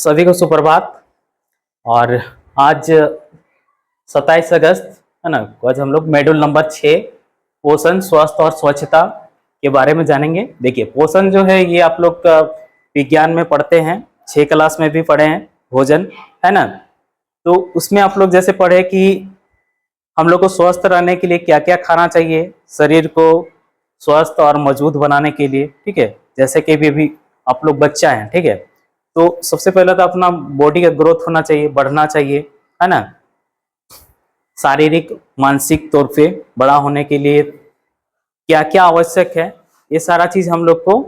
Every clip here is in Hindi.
सभी को सुप्रभात। और आज 27 अगस्त है ना। आज हम लोग मॉड्यूल नंबर 6 पोषण, स्वास्थ्य और स्वच्छता के बारे में जानेंगे। देखिए, पोषण जो है ये आप लोग का विज्ञान में पढ़ते हैं, 6 क्लास में भी पढ़े हैं, भोजन है ना। तो उसमें आप लोग जैसे पढ़े कि हम लोग को स्वस्थ रहने के लिए क्या क्या खाना चाहिए, शरीर को स्वस्थ और मजबूत बनाने के लिए, ठीक है। जैसे कि भी आप लोग बच्चा हैं, ठीक है। तो सबसे पहले तो अपना बॉडी का ग्रोथ होना चाहिए, बढ़ना चाहिए, है ना। शारीरिक मानसिक तौर पे बड़ा होने के लिए क्या क्या आवश्यक है, ये सारा चीज हम लोग को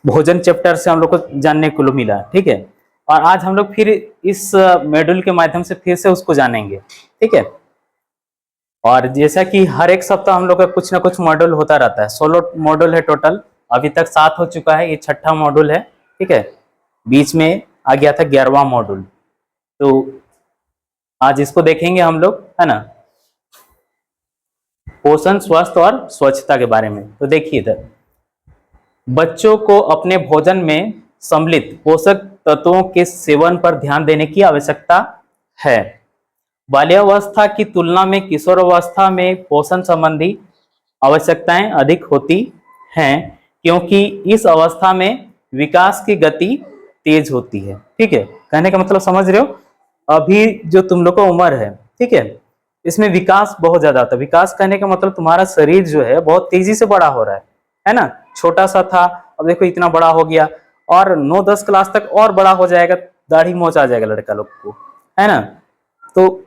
भोजन चैप्टर से हम लोग को जानने को मिला, ठीक है। और आज हम लोग फिर इस मॉड्यूल के माध्यम से फिर से उसको जानेंगे, ठीक है। और जैसा कि हर एक सप्ताह हम लोग का कुछ ना कुछ मॉड्यूल होता रहता है। 16 मॉड्यूल है टोटल, अभी तक 7 हो चुका है, ये 6ठा मॉड्यूल है, ठीक है। बीच में आ गया था 11वां मॉड्यूल, तो आज इसको देखेंगे हम लोग, है ना, पोषण, स्वास्थ्य और स्वच्छता के बारे में। तो देखिए इधर, बच्चों को अपने भोजन में सम्मिलित पोषक तत्वों के सेवन पर ध्यान देने की आवश्यकता है। बाल्यावस्था की तुलना में किशोरावस्था में पोषण संबंधी आवश्यकताएं अधिक होती हैं, क्योंकि इस अवस्था में विकास की गति तेज होती है, ठीक है। कहने का मतलब समझ रहे हो, अभी जो तुम लोग का उम्र है, ठीक है, इसमें विकास बहुत ज्यादा होता है। विकास कहने का मतलब तुम्हारा शरीर जो है बहुत तेजी से बड़ा हो रहा है ना। छोटा सा था, अब देखो इतना बड़ा हो गया, और 9-10 क्लास तक और बड़ा हो जाएगा, दाढ़ी मोच आ जाएगा लड़का लोग को, है ना। तो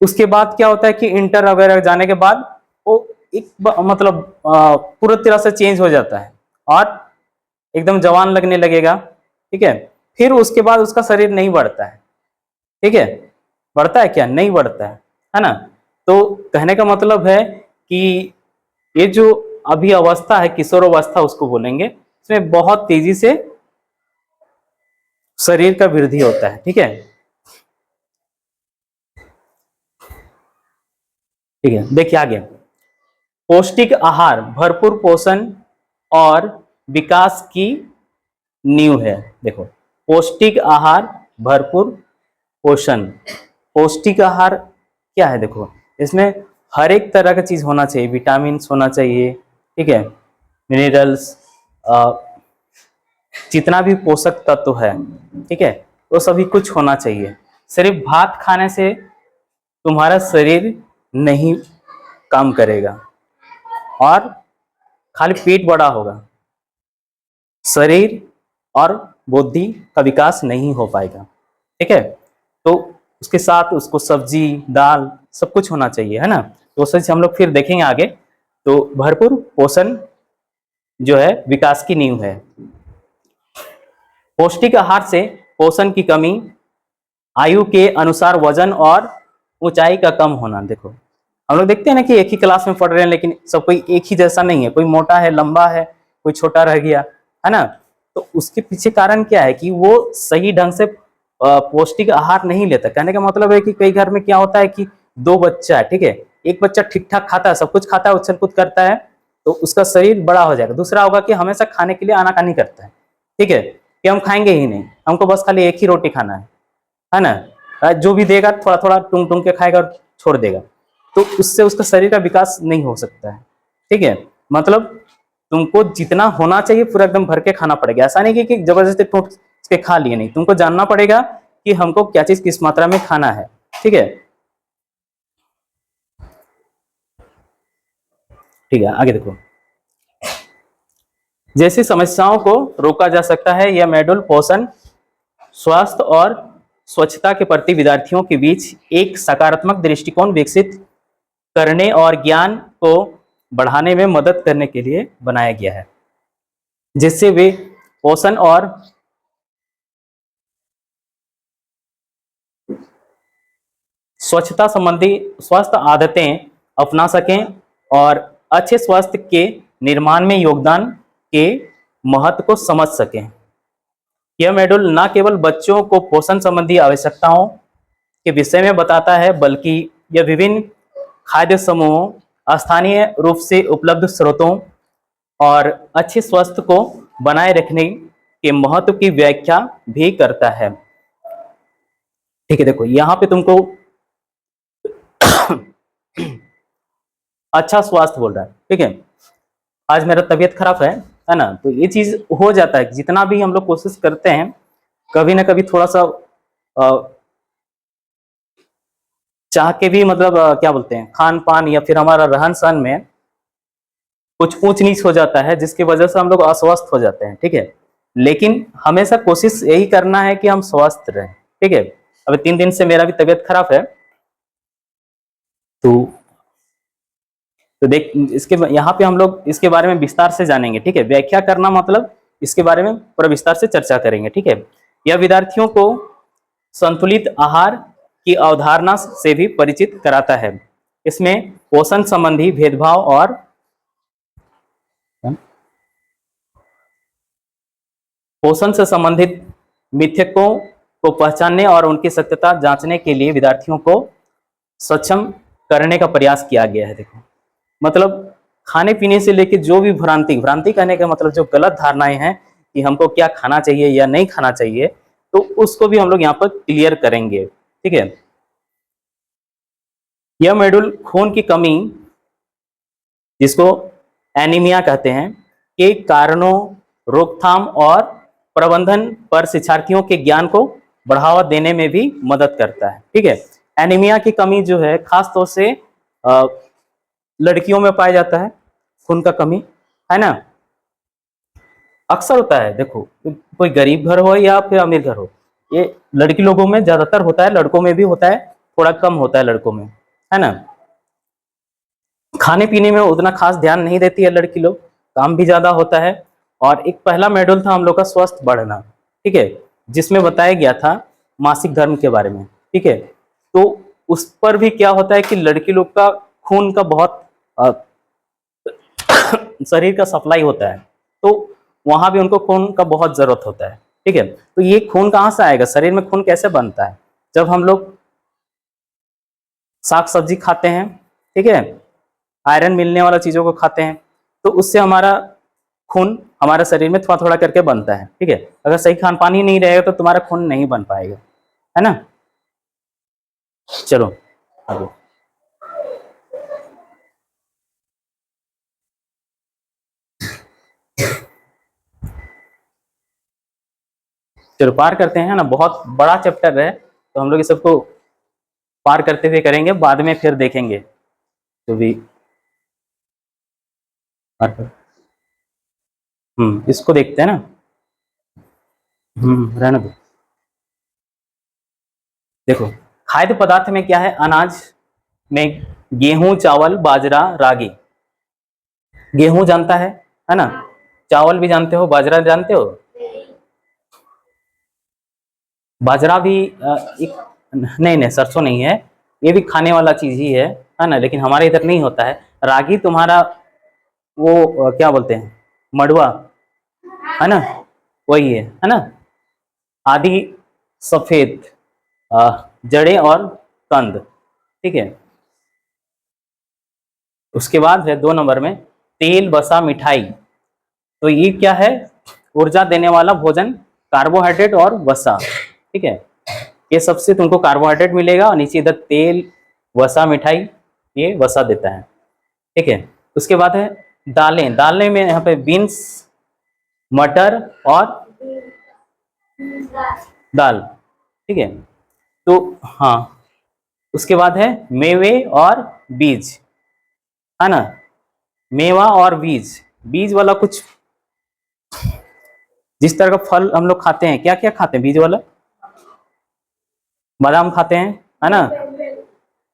उसके बाद क्या होता है कि इंटर वगैरह जाने के बाद वो एक मतलब पूरी तरह से चेंज हो जाता है और एकदम जवान लगने लगेगा, ठीक है। फिर उसके बाद उसका शरीर नहीं बढ़ता है, ठीक है। बढ़ता है क्या? नहीं बढ़ता है ना। तो कहने का मतलब है कि ये जो अभी अवस्था है, किशोर अवस्था उसको बोलेंगे, इसमें बहुत तेजी से शरीर का वृद्धि होता है, ठीक है। ठीक है, देखिए आगे, पौष्टिक आहार भरपूर पोषण और विकास की नींव है। देखो, पौष्टिक आहार भरपूर पोषण, पौष्टिक आहार क्या है? देखो, इसमें हर एक तरह का चीज होना चाहिए, विटामिन होना चाहिए, ठीक है, मिनरल्स, जितना भी पोषक तत्व है, ठीक है, वो सभी कुछ होना चाहिए। सिर्फ भात खाने से तुम्हारा शरीर नहीं काम करेगा और खाली पेट बड़ा होगा, शरीर और बुद्धि का विकास नहीं हो पाएगा, ठीक है। तो उसके साथ उसको सब्जी दाल सब कुछ होना चाहिए, है ना। तो उस हम लोग फिर देखेंगे आगे। तो भरपूर पोषण जो है विकास की नींव है। पौष्टिक आहार से पोषण की कमी, आयु के अनुसार वजन और ऊंचाई का कम होना। देखो, हम लोग देखते हैं ना कि एक ही क्लास में पढ़ रहे हैं, लेकिन सब कोई एक ही जैसा नहीं है, कोई मोटा है, लंबा है, कोई छोटा रह गया, है ना। तो उसके पीछे कारण क्या है कि वो सही ढंग से पौष्टिक आहार नहीं लेता। कहने का मतलब है कि कई घर में क्या होता है कि 2 बच्चा है, ठीक है, एक बच्चा ठीक ठाक खाता है, सब कुछ खाता है, उछल कूद करता है, तो उसका शरीर बड़ा हो जाएगा। दूसरा होगा कि हमेशा खाने के लिए आनाकानी करता है, ठीक है, कि हम खाएंगे ही नहीं, हमको बस खाली एक ही रोटी खाना है ना। जो भी देगा थोड़ा थोड़ा टूंग टूंग के खाएगा और छोड़ देगा, तो उससे उसका शरीर का विकास नहीं हो सकता है, ठीक है। मतलब तुमको जितना होना चाहिए पूरा एकदम भर के खाना पड़ेगा। ऐसा नहीं कि जबरदस्ती ठोक के खा लिए, नहीं, तुमको जानना पड़ेगा कि हमको क्या चीज किस मात्रा में खाना है, ठीक है। ठीक है, आगे देखो, जैसी समस्याओं को रोका जा सकता है, यह मॉड्यूल पोषण, स्वास्थ्य और स्वच्छता के प्रति विद्यार्थियों के बीच एक सकारात्मक दृष्टिकोण विकसित करने और ज्ञान को बढ़ाने में मदद करने के लिए बनाया गया है, जिससे वे पोषण और स्वच्छता संबंधी स्वस्थ आदतें अपना सकें और अच्छे स्वास्थ्य के निर्माण में योगदान के महत्व को समझ सकें। यह मॉड्यूल न केवल बच्चों को पोषण संबंधी आवश्यकताओं के विषय में बताता है, बल्कि यह विभिन्न खाद्य समूहों, स्थानीय रूप से उपलब्ध स्रोतों और अच्छे स्वास्थ्य को बनाए रखने के महत्व की व्याख्या भी करता है। ठीक है, देखो यहाँ पे तुमको अच्छा स्वास्थ्य बोल रहा है। ठीक है, आज मेरा तबीयत खराब है ना, तो ये चीज हो जाता है। जितना भी हम लोग कोशिश करते हैं, कभी ना कभी थोड़ा सा चाह के भी, मतलब क्या बोलते हैं, खान पान या फिर हमारा रहन सहन में कुछ ऊंच नीच हो जाता है, जिसकी वजह से हम लोग अस्वस्थ हो जाते हैं। ठीक है, लेकिन हमेशा कोशिश यही करना है कि हम स्वस्थ रहें। ठीक है, अभी 3 दिन से मेरा भी तबीयत खराब है, तो देख इसके यहाँ पे हम लोग इसके बारे में विस्तार से जानेंगे। ठीक है, व्याख्या करना मतलब इसके बारे में पूरा विस्तार से चर्चा करेंगे। ठीक है, यह विद्यार्थियों को संतुलित आहार की अवधारणा से भी परिचित कराता है। इसमें पोषण संबंधी भेदभाव और पोषण से संबंधित मिथकों को पहचानने और उनकी सत्यता जांचने के लिए विद्यार्थियों को सक्षम करने का प्रयास किया गया है। देखो, मतलब खाने पीने से लेके जो भी भ्रांति कहने का मतलब जो गलत धारणाएं हैं कि हमको क्या खाना चाहिए या नहीं खाना चाहिए, तो उसको भी हम लोग यहाँ पर क्लियर करेंगे। ठीक है, यह मॉड्यूल खून की कमी, जिसको एनीमिया कहते हैं, के कारणों, रोकथाम और प्रबंधन पर शिक्षार्थियों के ज्ञान को बढ़ावा देने में भी मदद करता है। ठीक है, एनीमिया की कमी जो है खास तौर से लड़कियों में पाया जाता है, खून का कमी, है ना, अक्सर होता है। देखो, कोई गरीब घर हो या फिर अमीर घर हो, ये लड़की लोगों में ज्यादातर होता है, लड़कों में भी होता है, थोड़ा कम होता है लड़कों में, है ना। खाने पीने में उतना खास ध्यान नहीं देती है लड़की लोग, काम भी ज्यादा होता है। और एक पहला मॉड्यूल था हम लोग का स्वस्थ बढ़ना। ठीक है, जिसमें बताया गया था मासिक धर्म के बारे में। ठीक है, तो उस पर भी क्या होता है कि लड़की लोग का खून का बहुत शरीर का सप्लाई होता है, तो वहां भी उनको खून का बहुत जरूरत होता है। ठीक है, तो ये खून कहाँ से आएगा, शरीर में खून कैसे बनता है, जब हम लोग साग सब्जी खाते हैं, ठीक है, आयरन मिलने वाला चीजों को खाते हैं, तो उससे हमारा खून हमारे शरीर में थोड़ा थोड़ा करके बनता है। ठीक है, अगर सही खान पान ही नहीं रहेगा तो तुम्हारा खून नहीं बन पाएगा, है ना। चलो आगे, चलो पार करते हैं ना, बहुत बड़ा चैप्टर है, तो हम लोग इस सबको पार करते हुए करेंगे, बाद में फिर देखेंगे तो भी। इसको देखते हैं ना। रहने दो। देखो, खाद्य पदार्थ में क्या है, अनाज में गेहूं, चावल, बाजरा, रागी। गेहूं जानता है ना, चावल भी जानते हो, बाजरा जानते हो, बाजरा भी एक, नहीं सरसों नहीं है, ये भी खाने वाला चीज ही है ना, लेकिन हमारे इधर नहीं होता है। रागी तुम्हारा वो क्या बोलते हैं, मड़ुआ, है ना, वही है ना। आदि सफेद जड़ें और कंद। ठीक है, उसके बाद है 2 नंबर में तेल, वसा, मिठाई। तो ये क्या है, ऊर्जा देने वाला भोजन, कार्बोहाइड्रेट और वसा। ठीक है, ये सबसे तुमको कार्बोहाइड्रेट मिलेगा, और नीचे इधर तेल, वसा, मिठाई, ये वसा देता है। ठीक है, उसके बाद है दालें। दालें में यहाँ पे बीन्स, मटर और दाल। ठीक है, तो हाँ, उसके बाद है मेवे और बीज, है ना, मेवा और बीज। बीज वाला कुछ, जिस तरह का फल हम लोग खाते हैं, क्या क्या खाते हैं बीज वाला, बादाम खाते हैं, है ना,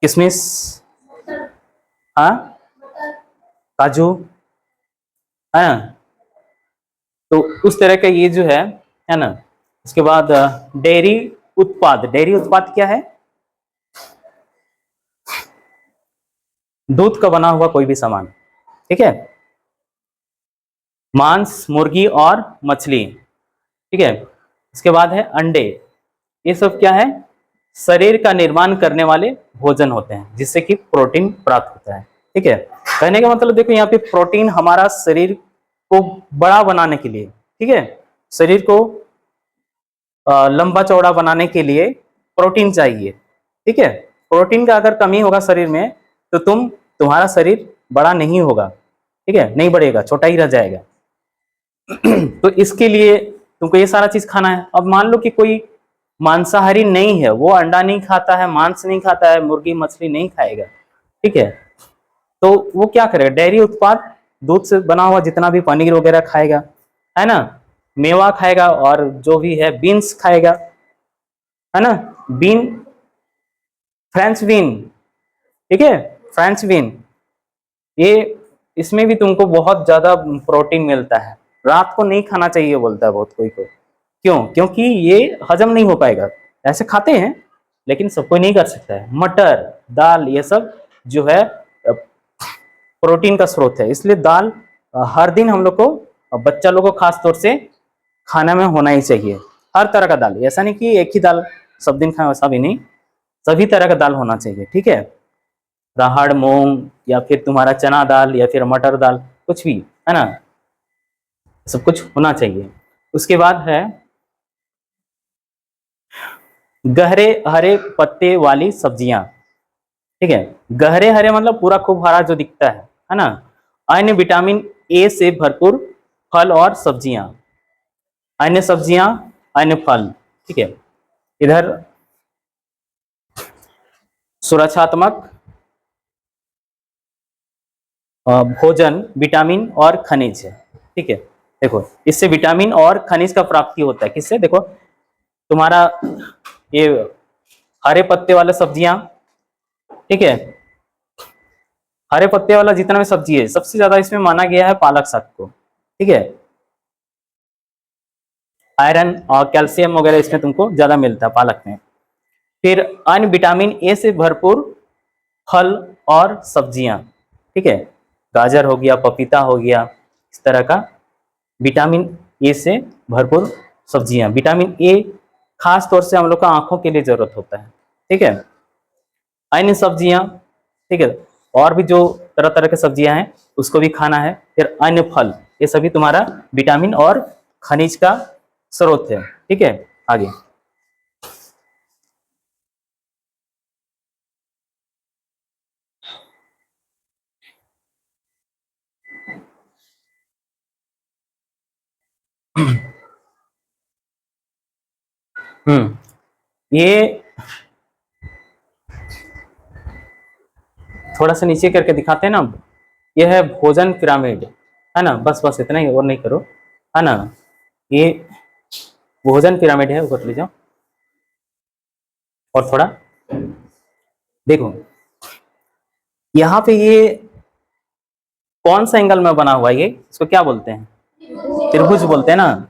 किशमिश, हाँ, काजू, है ना, तो उस तरह का ये जो है ना। उसके बाद डेयरी उत्पाद। डेयरी उत्पाद क्या है, दूध का बना हुआ कोई भी सामान। ठीक है, मांस, मुर्गी और मछली। ठीक है, इसके बाद है अंडे। ये सब क्या है, शरीर का निर्माण करने वाले भोजन होते हैं, जिससे कि प्रोटीन प्राप्त होता है। ठीक है, कहने का मतलब देखो, यहाँ पे प्रोटीन हमारा शरीर को बड़ा बनाने के लिए, ठीक है, शरीर को लंबा चौड़ा बनाने के लिए प्रोटीन चाहिए, ठीक है। प्रोटीन का अगर कमी होगा शरीर में तो तुम्हारा शरीर बड़ा नहीं होगा, ठीक है, नहीं बढ़ेगा, छोटा ही रह जाएगा। तो इसके लिए तुमको ये सारा चीज खाना है। अब मान लो कि कोई मांसाहारी नहीं है, वो अंडा नहीं खाता है, मांस नहीं खाता है, मुर्गी मछली नहीं खाएगा, ठीक है, तो वो क्या करेगा, डेयरी उत्पाद, दूध से बना हुआ जितना भी पनीर वगैरह खाएगा, है ना, मेवा खाएगा, और जो भी है बीन्स खाएगा, है ना, बीन, फ्रेंच बीन, ठीक है, फ्रेंच बीन, ये इसमें भी तुमको बहुत ज्यादा प्रोटीन मिलता है। रात को नहीं खाना चाहिए बोलता है बहुत कोई को, क्यों, क्योंकि ये हजम नहीं हो पाएगा। ऐसे खाते हैं लेकिन सब कोई नहीं कर सकता है। मटर, दाल, ये सब जो है प्रोटीन का स्रोत है, इसलिए दाल हर दिन हम लोग को, बच्चा लोग को खास तौर से खाना में होना ही चाहिए। हर तरह का दाल, ऐसा नहीं कि एक ही दाल सब दिन खाएं, वैसा भी नहीं, सभी तरह का दाल होना चाहिए, ठीक है। राहड़, मूंग, या फिर तुम्हारा चना दाल, या फिर मटर दाल, कुछ भी, है ना, सब कुछ होना चाहिए। उसके बाद है गहरे हरे पत्ते वाली सब्जियां, ठीक है। गहरे हरे मतलब पूरा खूब हरा जो दिखता है ना। अन्य विटामिन ए से भरपूर फल और सब्जियां, अन्य सब्जियां, अन्य फल, ठीक है। इधर सुरक्षात्मक भोजन, विटामिन और खनिज है, ठीक है। देखो, इससे विटामिन और खनिज का प्राप्ति होता है, किससे, देखो तुम्हारा ये हरे पत्ते वाले सब्जियां, ठीक है, हरे पत्ते वाला जितना भी सब्जी है, सबसे ज्यादा इसमें माना गया है पालक साग को, ठीक है। आयरन और कैल्शियम वगैरह इसमें तुमको ज्यादा मिलता है पालक में। फिर अन्य विटामिन ए से भरपूर फल और सब्जियां, ठीक है, गाजर हो गया, पपीता हो गया, इस तरह का विटामिन ए से भरपूर सब्जियां। विटामिन ए खास तौर से हम लोग का आंखों के लिए जरूरत होता है, ठीक है। अन्य सब्जियां, ठीक है, और भी जो तरह तरह की सब्जियां हैं उसको भी खाना है। फिर अन्य फल, ये सभी तुम्हारा विटामिन और खनिज का स्रोत है, ठीक है। आगे ये थोड़ा सा नीचे करके दिखाते हैं ना, ये है भोजन पिरामिड, है ना, बस बस इतना ही, और नहीं करो, है ना। ये भोजन पिरामिड है, ऊपर ले जाओ, और थोड़ा देखो, यहाँ पे ये कौन सा एंगल में बना हुआ है, ये इसको क्या बोलते हैं, त्रिभुज बोलते हैं ना।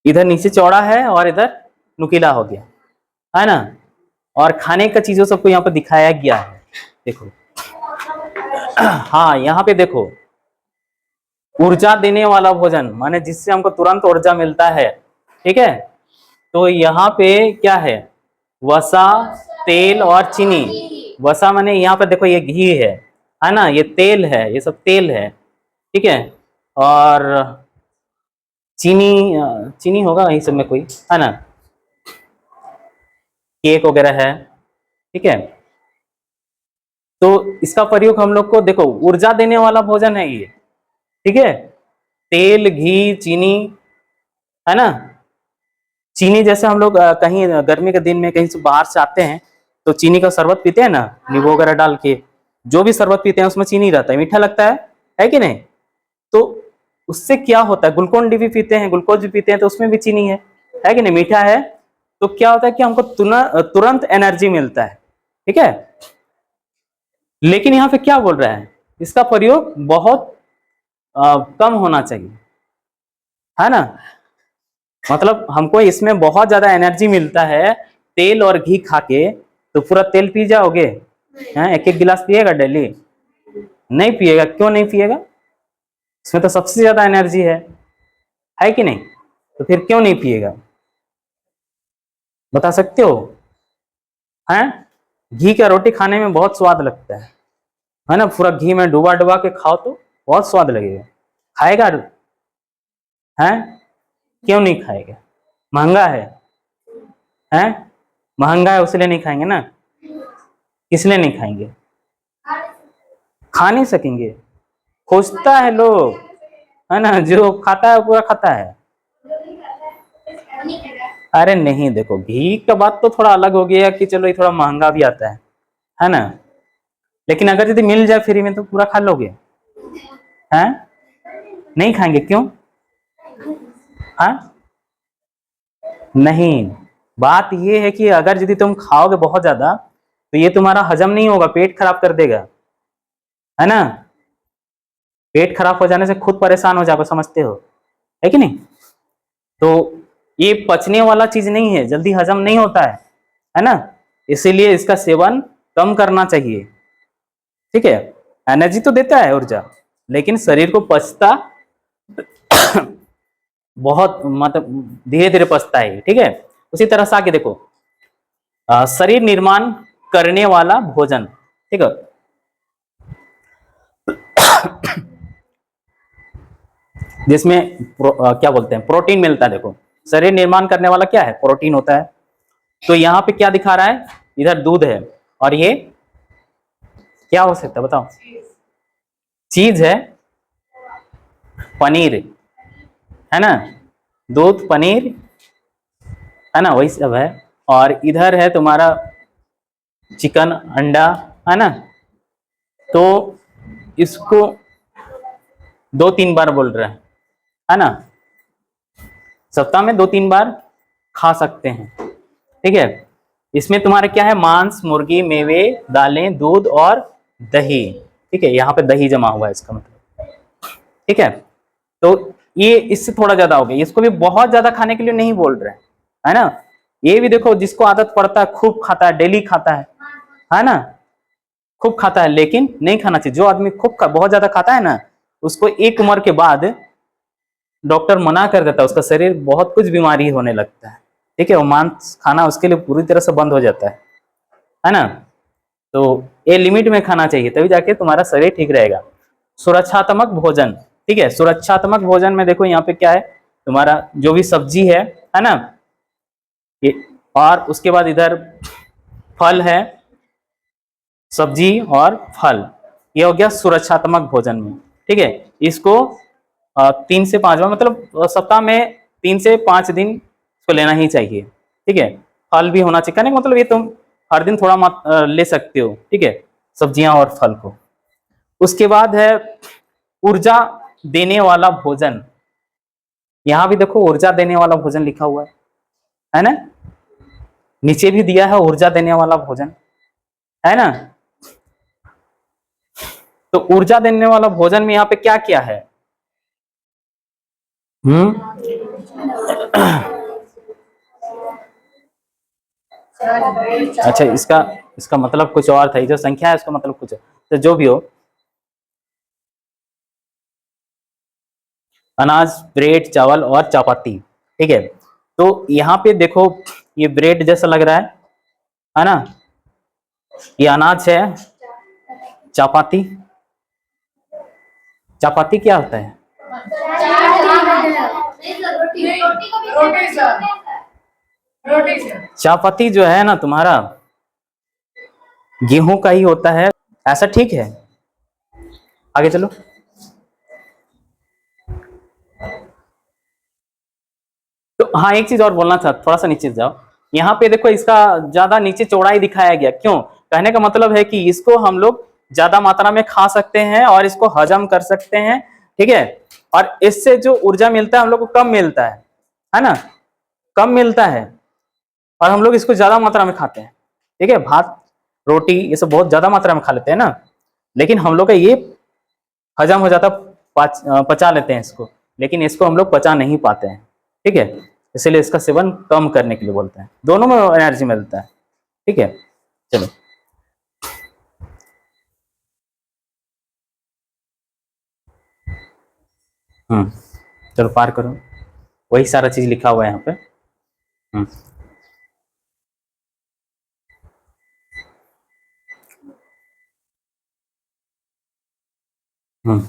इधर नीचे चौड़ा है और इधर नुकीला हो गया, है ना। और खाने का चीजों सबको यहाँ पे दिखाया गया है, देखो। हाँ, यहाँ पे देखो, ऊर्जा देने वाला भोजन, माने जिससे हमको तुरंत ऊर्जा मिलता है, ठीक है। तो यहाँ पे क्या है, वसा, तेल और चीनी। वसा माने यहाँ पे देखो ये घी है ना, ये तेल है, ये सब तेल है, ठीक है। और चीनी, चीनी होगा यही सब में कोई, है ना, केक वगैरह है, ठीक है। तो इसका प्रयोग हम लोग को, देखो ऊर्जा देने वाला भोजन है ये, ठीक है। तेल, घी, चीनी, है ना। चीनी जैसे हम लोग कहीं गर्मी के दिन में कहीं से बाहर से आते हैं तो चीनी का शरबत पीते हैं ना, नींबू वगैरह डाल के, जो भी शरबत पीते हैं उसमें चीनी रहता है, मीठा लगता है कि नहीं। तो उससे क्या होता है, ग्लूकोन डी भी पीते हैं, ग्लूकोज भी पीते हैं, तो उसमें भी चीनी है कि नहीं, मीठा है। तो क्या होता है कि हमको तुरंत एनर्जी मिलता है, ठीक है। लेकिन यहाँ पे क्या बोल रहा है, इसका प्रयोग बहुत कम होना चाहिए, है ना। मतलब हमको इसमें बहुत ज्यादा एनर्जी मिलता है तेल और घी खा के, तो पूरा तेल पी जाओगे, हैं, एक एक गिलास पिएगा डेली, नहीं पिएगा, क्यों नहीं पिएगा, इसमें तो सबसे ज्यादा एनर्जी है कि नहीं, तो फिर क्यों नहीं पिएगा, बता सकते हो, हैं। घी का रोटी खाने में बहुत स्वाद लगता है ना, पूरा घी में डुबा डुबा के खाओ तो बहुत स्वाद लगेगा, खाएगा, हैं। क्यों नहीं खाएंगे? महंगा है महंगा है उसलिए नहीं खाएंगे ना। किस लिए नहीं खाएंगे? खा नहीं सकेंगे? खोजता है लोग, है ना, जो खाता है पूरा खाता है। अरे नहीं, देखो घी का बात तो थोड़ा अलग हो गया कि चलो ये थोड़ा महंगा भी आता है ना, लेकिन अगर यदि मिल जाए फ्री में तो पूरा खा लोगे? हैं? नहीं खाएंगे क्यों? हाँ, नहीं, बात ये है कि अगर यदि तुम खाओगे बहुत ज्यादा तो ये तुम्हारा हजम नहीं होगा, पेट खराब कर देगा, है ना। पेट खराब हो जाने से खुद परेशान हो जाओगे, समझते हो, है कि नहीं। तो ये पचने वाला चीज नहीं है, जल्दी हजम नहीं होता है ना, इसीलिए इसका सेवन कम करना चाहिए। ठीक है, एनर्जी तो देता है ऊर्जा, लेकिन शरीर को पचता बहुत मतलब धीरे धीरे पचता है, ठीक है। उसी तरह से आगे देखो, शरीर निर्माण करने वाला भोजन, ठीक है। जिसमें क्या बोलते हैं, प्रोटीन मिलता है। देखो शरीर निर्माण करने वाला क्या है, प्रोटीन होता है। तो यहाँ पे क्या दिखा रहा है, इधर दूध है, और ये क्या हो सकता है बताओ? चीज है, पनीर, है ना, दूध पनीर, है ना, वही सब है। और इधर है तुम्हारा चिकन अंडा, है ना। तो इसको 2-3 बार बोल रहे हैं, है ना, सप्ताह में 2-3 बार खा सकते हैं, ठीक है। इसमें तुम्हारे क्या है, मांस, मुर्गी, मेवे, दालें, दूध और दही, ठीक है। यहाँ पे दही जमा हुआ है इसका मतलब, ठीक है। तो ये इससे थोड़ा ज्यादा हो गया, इसको भी बहुत ज्यादा खाने के लिए नहीं बोल रहे, है ना। ये भी देखो जिसको आदत पड़ता है खूब खाता है, डेली खाता है ना, खूब खाता है, लेकिन नहीं खाना चाहिए। जो आदमी बहुत ज्यादा खाता है ना, उसको एक उम्र के बाद डॉक्टर मना कर देता है, उसका शरीर बहुत कुछ बीमारी होने लगता है, ठीक है। वो मांस खाना उसके लिए पूरी तरह से बंद हो जाता है ना। तो ये लिमिट में खाना चाहिए, तभी जाके तुम्हारा शरीर ठीक रहेगा। सुरक्षात्मक भोजन, ठीक है। सुरक्षात्मक भोजन में देखो यहाँ पे क्या है, तुम्हारा जो भी सब्जी है ना, ये, और उसके बाद इधर फल है, सब्जी और फल, ये हो गया सुरक्षात्मक भोजन में, ठीक है। इसको 3 से 5 बार, मतलब सप्ताह में 3 से 5 दिन इसको लेना ही चाहिए, ठीक है। फल भी होना चाहिए, कहने का मतलब ये तुम हर दिन थोड़ा ले सकते हो, ठीक है, सब्जियां और फल को। उसके बाद है ऊर्जा देने वाला भोजन। यहां भी देखो ऊर्जा देने वाला भोजन लिखा हुआ है ना, नीचे भी दिया है ऊर्जा देने वाला भोजन, है ना। तो ऊर्जा देने वाला भोजन में यहाँ पे क्या क्या है? अच्छा, इसका इसका मतलब कुछ और था, जो संख्या है उसका मतलब कुछ है। तो जो भी हो, अनाज, ब्रेड, चावल और चपाती, ठीक है। तो यहाँ पे देखो ये ब्रेड जैसा लग रहा है ना, ये अनाज है। चपाती, चपाती क्या होता है? चपाती जो है ना तुम्हारा, गेहूं का ही होता है, ऐसा, ठीक है। आगे चलो। तो हाँ, एक चीज और बोलना था, थोड़ा सा नीचे जाओ। यहाँ पे देखो इसका ज्यादा नीचे चौड़ाई दिखाया गया, क्यों? कहने का मतलब है कि इसको हम लोग ज्यादा मात्रा में खा सकते हैं और इसको हजम कर सकते हैं, ठीक है। और इससे जो ऊर्जा मिलता है हम लोग को कम मिलता है ना, कम मिलता है। और हम लोग इसको ज्यादा मात्रा में खाते हैं, ठीक है। भात, रोटी ये सब बहुत ज्यादा मात्रा में खा लेते हैं ना, लेकिन हम लोग का ये हजम हो जाता, पचा लेते हैं इसको, लेकिन इसको हम लोग पचा नहीं पाते हैं, ठीक है। इसलिए इसका सेवन कम करने के लिए बोलते हैं, दोनों में एनर्जी मिलता है, ठीक है। चलो, चलो पार करो, वही सारा चीज लिखा हुआ है यहाँ पे। हम्म हम्म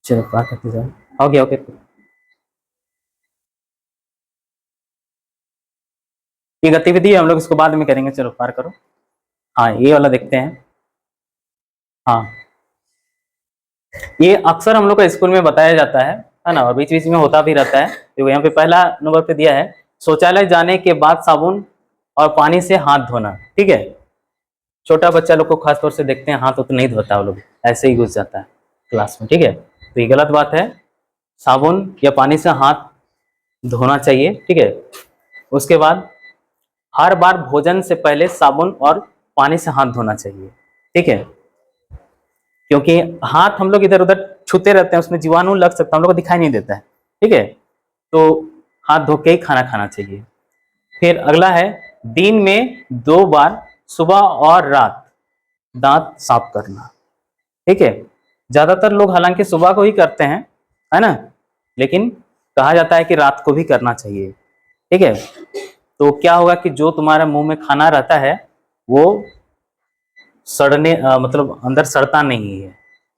चलो पार करते जाओ, हो गया, ओके। ये गतिविधि हम लोग इसको बाद में करेंगे, चलो पार करो। हाँ ये वाला देखते हैं। हाँ ये अक्सर हम लोग का स्कूल में बताया जाता है ना, और बीच बीच में होता भी रहता है। तो यहाँ पे पहला नंबर पे दिया है, शौचालय जाने के बाद साबुन और पानी से हाथ धोना। ठीक है, छोटा बच्चा लोग को खासतौर से देखते हैं हाथ तो नहीं धोता, वो लोग ऐसे ही घुस जाता है क्लास में। ठीक है, तो ये गलत बात है, साबुन या पानी से हाथ धोना चाहिए। ठीक है, उसके बाद हर बार भोजन से पहले साबुन और पानी से हाथ धोना चाहिए। ठीक है, क्योंकि हाथ हम लोग इधर उधर छूते रहते हैं, उसमें जीवाणु लग सकता है, हम लोग को दिखाई नहीं देता है। ठीक है, तो हाथ धो के ही खाना खाना चाहिए। फिर अगला है, दिन में 2 बार सुबह और रात दांत साफ करना। ठीक है, ज्यादातर लोग हालांकि सुबह को ही करते हैं, है ना, लेकिन कहा जाता है कि रात को भी करना चाहिए। ठीक है, तो क्या होगा कि जो तुम्हारे मुंह में खाना रहता है वो सड़ने मतलब अंदर सड़ता नहीं है।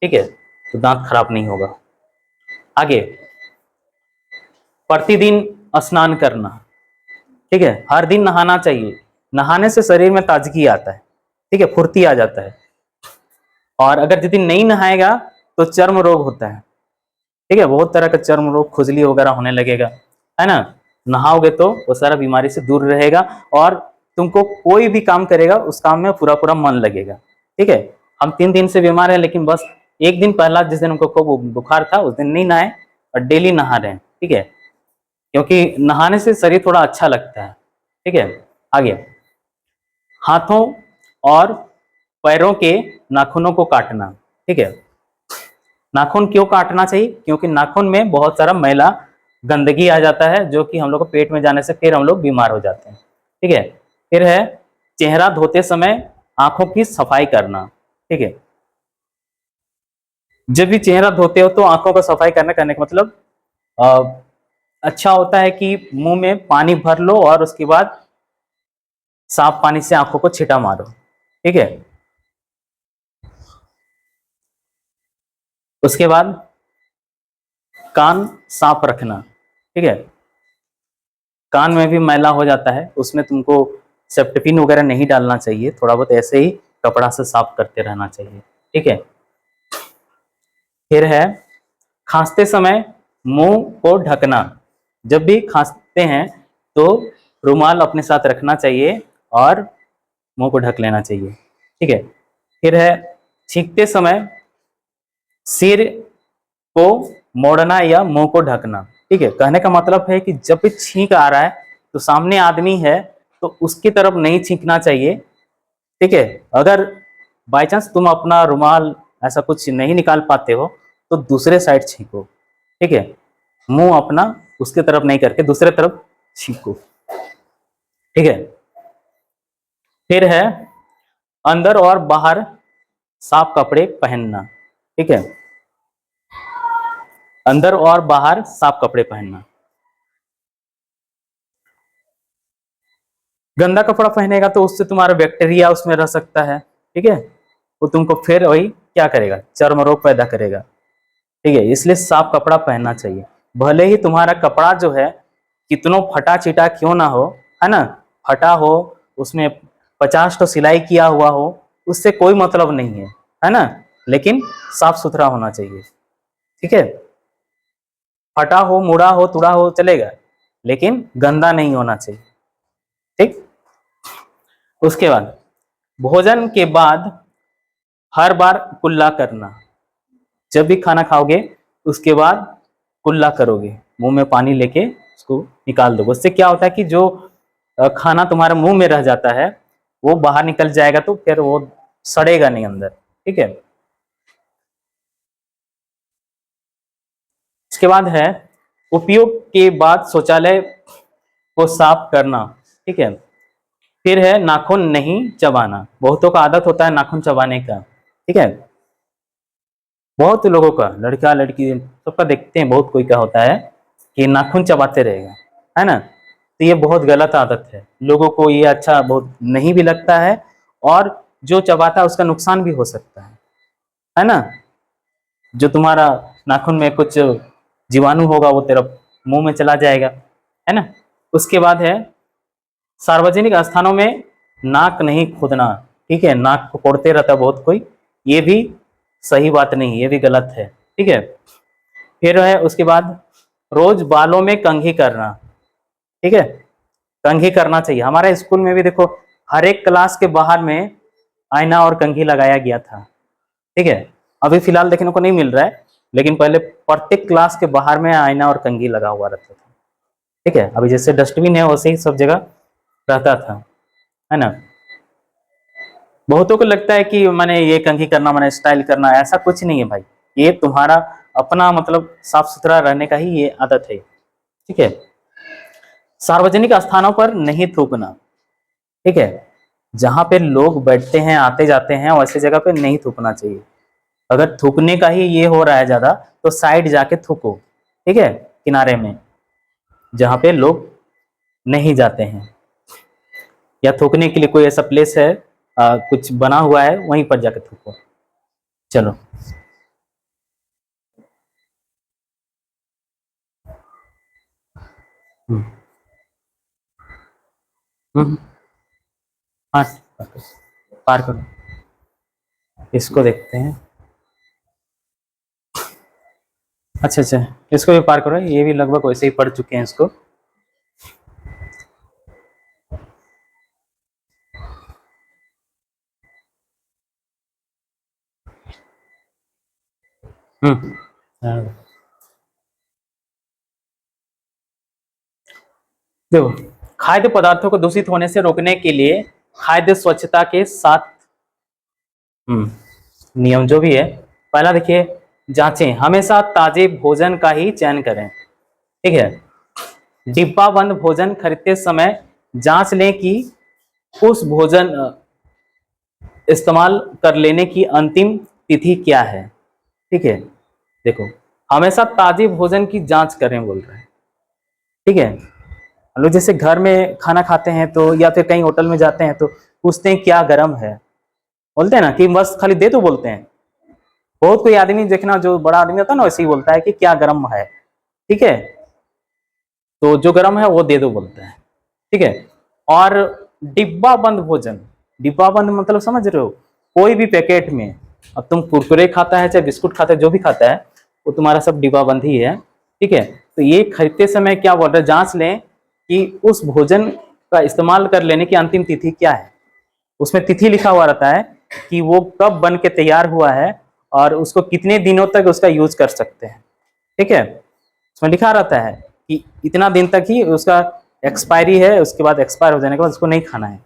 ठीक है, तो दांत खराब नहीं होगा। आगे, प्रतिदिन स्नान करना। ठीक है, हर दिन नहाना चाहिए, नहाने से शरीर में ताजगी आता है। ठीक है, फुर्ती आ जाता है। और अगर जिस दिन नहीं नहाएगा तो चर्म रोग होता है। ठीक है, बहुत तरह का चर्म रोग, खुजली वगैरह होने लगेगा, है ना। नहाओगे तो वो सारा बीमारी से दूर रहेगा, और तुमको कोई भी काम करेगा उस काम में पूरा पूरा मन लगेगा। ठीक है, हम 3 दिन से बीमार हैं, लेकिन बस एक दिन पहला जिस दिन हमको बुखार था उस दिन नहीं नहाए और डेली नहा रहे हैं। ठीक है, क्योंकि नहाने से शरीर थोड़ा अच्छा लगता है। ठीक है, आगे, हाथों और पैरों के नाखूनों को काटना। ठीक है, नाखून क्यों काटना चाहिए? क्योंकि नाखून में बहुत सारा मैला गंदगी आ जाता है, जो कि हम लोग को पेट में जाने से फिर हम लोग बीमार हो जाते हैं। ठीक है, फिर है, चेहरा धोते समय आंखों की सफाई करना। ठीक है, जब भी चेहरा धोते हो तो आंखों का सफाई करने का मतलब अच्छा होता है कि मुंह में पानी भर लो और उसके बाद साफ पानी से आंखों को छिटा मारो। ठीक है, उसके बाद कान साफ रखना। ठीक है, कान में भी मैला हो जाता है, उसमें तुमको सेप्टिपिन वगैरह नहीं डालना चाहिए, थोड़ा बहुत ऐसे ही कपड़ा से साफ करते रहना चाहिए। ठीक है, फिर है, खांसते समय मुंह को ढकना। जब भी खांसते हैं तो रुमाल अपने साथ रखना चाहिए और मुंह को ढक लेना चाहिए। ठीक है, फिर है, छींकते समय सिर को मोड़ना या मुंह को ढकना। ठीक है, कहने का मतलब है कि जब भी छींक आ रहा है तो सामने आदमी है तो उसकी तरफ नहीं छींकना चाहिए। ठीक है, अगर बाई चांस तुम अपना रुमाल ऐसा कुछ नहीं निकाल पाते हो तो दूसरे साइड छींको। ठीक है, मुंह अपना उसके तरफ नहीं करके दूसरे तरफ छींको। ठीक है, फिर है, अंदर और बाहर साफ कपड़े पहनना। ठीक है, अंदर और बाहर साफ कपड़े पहनना। गंदा कपड़ा पहनेगा तो उससे तुम्हारा बैक्टीरिया उसमें रह सकता है। ठीक है, वो तुमको फिर वही क्या करेगा, चर्म रोग पैदा करेगा। ठीक है, इसलिए साफ कपड़ा पहनना चाहिए। भले ही तुम्हारा कपड़ा जो है कितनों फटा चिटा क्यों ना हो, है ना, फटा हो, उसमें 50 तो सिलाई किया हुआ हो, उससे कोई मतलब नहीं है ना, लेकिन साफ सुथरा होना चाहिए। ठीक है, फटा हो, मुड़ा हो, तुड़ा हो चलेगा, लेकिन गंदा नहीं होना चाहिए। ठीक, उसके बाद भोजन के बाद हर बार कुल्ला करना। जब भी खाना खाओगे उसके बाद कुल्ला करोगे, मुंह में पानी लेके उसको निकाल दो। उससे क्या होता है कि जो खाना तुम्हारे मुंह में रह जाता है वो बाहर निकल जाएगा, तो फिर वो सड़ेगा नहीं अंदर। ठीक है, इसके बाद है, उपयोग के बाद शौचालय को साफ करना। ठीक है, फिर है, नाखून नहीं चबाना। बहुतों का आदत होता है नाखून चबाने का। ठीक है, बहुत लोगों का, लड़का लड़की सबका देखते हैं, बहुत कोई का होता है कि नाखून चबाते रहेगा, है ना। तो ये बहुत गलत आदत है, लोगों को ये अच्छा बहुत नहीं भी लगता है, और जो चबाता है उसका नुकसान भी हो सकता है ना। जो तुम्हारा नाखून में कुछ जीवाणु होगा वो तेरा मुंह में चला जाएगा, है ना। उसके बाद है, सार्वजनिक स्थानों में नाक नहीं खोदना, ठीक है, नाक को कोड़ते रहता है बहुत कोई, ये भी सही बात नहीं, ये भी गलत है, ठीक है। फिर है उसके बाद रोज बालों में कंघी करना, ठीक है, कंघी करना चाहिए। हमारे स्कूल में भी देखो हर एक क्लास के बाहर में आईना और कंघी लगाया गया था, ठीक है। अभी फिलहाल देखने को नहीं मिल रहा है, लेकिन पहले प्रत्येक क्लास के बाहर में आईना और कंघी लगा हुआ रहता था, ठीक है। अभी जैसे डस्टबिन है वैसे ही सब जगह रहता था, है ना। बहुतों को लगता है कि मैंने ये कंघी करना मैंने स्टाइल करना, ऐसा कुछ नहीं है भाई, ये तुम्हारा अपना मतलब साफ सुथरा रहने का ही ये आदत है, ठीक है। सार्वजनिक स्थानों पर नहीं थूकना, ठीक है, जहां पे लोग बैठते हैं आते जाते हैं वैसे जगह पे नहीं थूकना चाहिए। अगर थूकने का ही ये हो रहा है ज्यादा तो साइड जाके थूको, ठीक है, किनारे में जहां पे लोग नहीं जाते हैं, या थूकने के लिए कोई ऐसा प्लेस है कुछ बना हुआ है वहीं पर जाके थूको। चलो हम्म, हम्म, हाँ पार करो, इसको देखते हैं। अच्छा अच्छा, इसको भी पार करो, ये भी लगभग वैसे ही पढ़ चुके हैं इसको। हाँ। देखो, खाद्य पदार्थों को दूषित होने से रोकने के लिए खाद्य स्वच्छता के 7 नियम जो भी है। पहला देखिए, जांचें, हमेशा ताजे भोजन का ही चयन करें, ठीक है। डिब्बा बंद भोजन खरीदते समय जांच लें कि उस भोजन इस्तेमाल कर लेने की अंतिम तिथि क्या है, ठीक है। देखो, हमेशा ताजे भोजन की जांच करें बोल रहे हैं, ठीक है। हम लोग जैसे घर में खाना खाते हैं तो, या फिर कहीं होटल में जाते हैं तो पूछते हैं क्या गर्म है, बोलते हैं ना कि बस खाली दे तो बोलते हैं। बहुत कोई आदमी देखना जो बड़ा आदमी होता है ना वैसे ही बोलता है कि क्या गर्म है, ठीक है, तो जो गर्म है वो दे दो बोलते हैं, ठीक है। और डिब्बा बंद भोजन, डिब्बा बंद मतलब समझ रहे हो, कोई भी पैकेट में, अब तुम कुरकुरे खाता है चाहे बिस्कुट खाता है जो भी खाता है वो तुम्हारा सब डिब्बा बंद ही है, ठीक है। तो ये खरीदते समय क्या बोल रहे हैं, जांच लें कि उस भोजन का इस्तेमाल कर लेने की अंतिम तिथि क्या है। उसमें तिथि लिखा हुआ रहता है कि वो कब बन के तैयार हुआ है और उसको कितने दिनों तक उसका यूज कर सकते हैं, ठीक है। उसमें लिखा रहता है कि इतना दिन तक ही उसका एक्सपायरी है, उसके बाद एक्सपायर हो जाने के बाद उसको नहीं खाना है,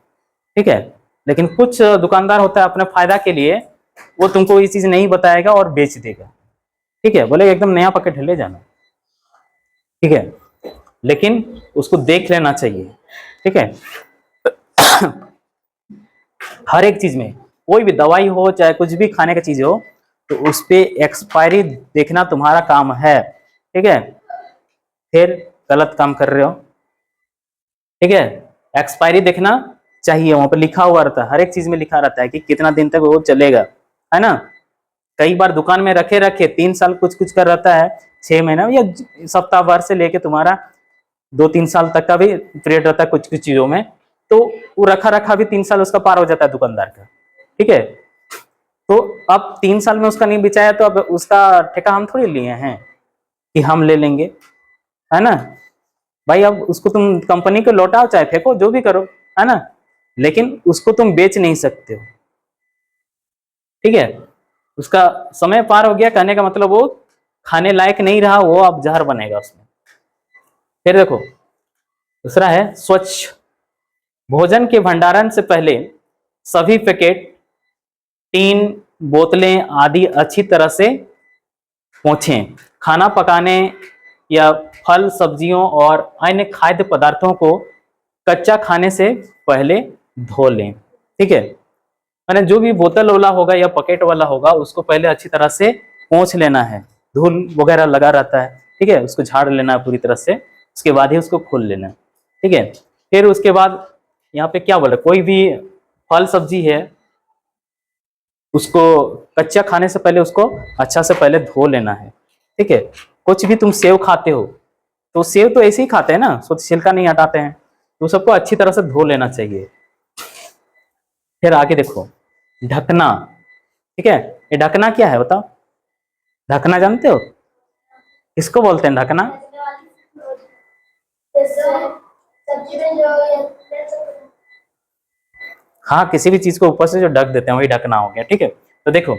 ठीक है। लेकिन कुछ दुकानदार होता है अपने फायदा के लिए वो तुमको ये चीज नहीं बताएगा और बेच देगा, ठीक है, बोले एकदम नया पैकेट ले जाना, ठीक है, लेकिन उसको देख लेना चाहिए, ठीक है। हर एक चीज में, कोई भी दवाई हो चाहे कुछ भी खाने का चीज हो तो उस पे एक्सपायरी देखना तुम्हारा काम है, ठीक है। फिर गलत काम कर रहे हो, ठीक है। एक्सपायरी देखना चाहिए, वहां पर लिखा हुआ रहता है, हर एक चीज में लिखा रहता है कि कितना दिन तक वो चलेगा, है ना। कई बार दुकान में रखे रखे 3 साल कुछ कुछ कर रहता है, 6 महीना या सप्ताह भर से लेके तुम्हारा 2-3 साल तक का भी पीरियड रहता है कुछ कुछ चीजों में, तो वो रखा रखा भी 3 साल उसका पार हो जाता है दुकानदार का, ठीक है। तो अब 3 साल में उसका नहीं बिचाया तो अब उसका ठेका हम थोड़ी लिए हैं कि हम ले लेंगे, है ना भाई। अब उसको तुम कंपनी को लौटाओ चाहे फेंको जो भी करो, है ना, लेकिन उसको तुम बेच नहीं सकते हो, ठीक है। उसका समय पार हो गया, कहने का मतलब वो खाने लायक नहीं रहा, वो अब जहर बनेगा उसमें। फिर देखो, दूसरा है स्वच्छ भोजन के भंडारण से पहले सभी पैकेट, टीन, बोतलें आदि अच्छी तरह से पोंछें। खाना पकाने या फल सब्जियों और अन्य खाद्य पदार्थों को कच्चा खाने से पहले धो लें, ठीक है। मैंने जो भी बोतल वाला होगा या पैकेट वाला होगा उसको पहले अच्छी तरह से पोंछ लेना है, धूल वगैरह लगा रहता है, ठीक है, उसको झाड़ लेना है पूरी तरह से, उसके बाद ही उसको खोल लेना है, ठीक है। फिर उसके बाद यहाँ पे क्या बोला, कोई भी फल सब्जी है उसको कच्चा खाने से पहले उसको अच्छा से पहले धो लेना है, ठीक है। कुछ भी तुम सेव खाते हो तो सेव तो ऐसे ही खाते हैं ना, छिलका नहीं हटाते हैं, तो सबको अच्छी तरह से धो लेना चाहिए। फिर आगे देखो, ढकना। ठीक है, ये ढकना क्या है बताओ? ढकना जानते हो? किसको बोलते हैं ढकना? हाँ, किसी भी चीज को ऊपर से जो ढक देते हैं वही ढकना हो गया। ठीक है, तो देखो,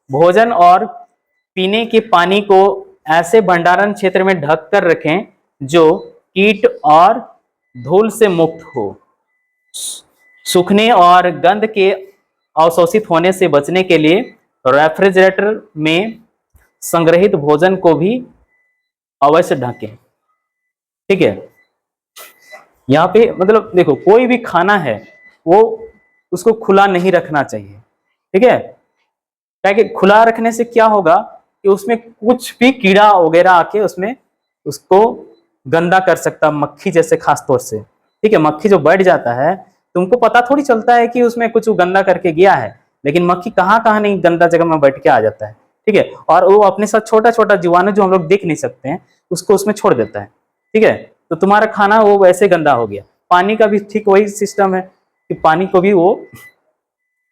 भोजन और पीने के पानी को ऐसे भंडारण क्षेत्र में ढक कर रखें जो कीट और धूल से मुक्त हो। सूखने और गंध के अवशोषित होने से बचने के लिए रेफ्रिजरेटर में संग्रहित भोजन को भी अवश्य ढकें। ठीक है, यहाँ पे मतलब देखो, कोई भी खाना है वो उसको खुला नहीं रखना चाहिए। ठीक है, क्या कि खुला रखने से क्या होगा कि उसमें कुछ भी कीड़ा वगैरह आके उसमें उसको गंदा कर सकता, मक्खी जैसे खास तौर से। ठीक है, मक्खी जो बैठ जाता है, तुमको पता थोड़ी चलता है कि उसमें कुछ गंदा करके गया है, लेकिन मक्खी कहाँ कहाँ नहीं गंदा जगह में बैठ के आ जाता है। ठीक है, और वो अपने साथ छोटा छोटा जीवाणु जो हम लोग देख नहीं सकते हैं उसको उसमें छोड़ देता है। ठीक है, तो तुम्हारा खाना वो वैसे गंदा हो गया। पानी का भी ठीक वही सिस्टम है कि पानी को भी वो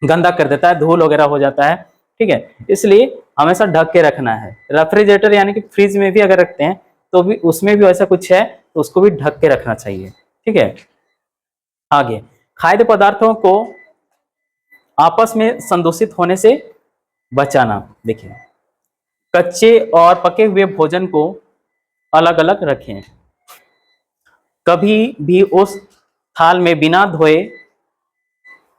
गंदा कर देता है, धूल वगैरह हो जाता है। ठीक है, इसलिए हमेशा ढक के रखना है। रेफ्रिजरेटर यानी कि फ्रिज में भी अगर रखते हैं तो भी उसमें भी ऐसा कुछ है तो उसको भी ढक के रखना चाहिए। ठीक है, आगे, खाद्य पदार्थों को आपस में संदूषित होने से बचाना। देखिए, कच्चे और पके हुए भोजन को अलग अलग रखें। कभी भी उस थाल में बिना धोए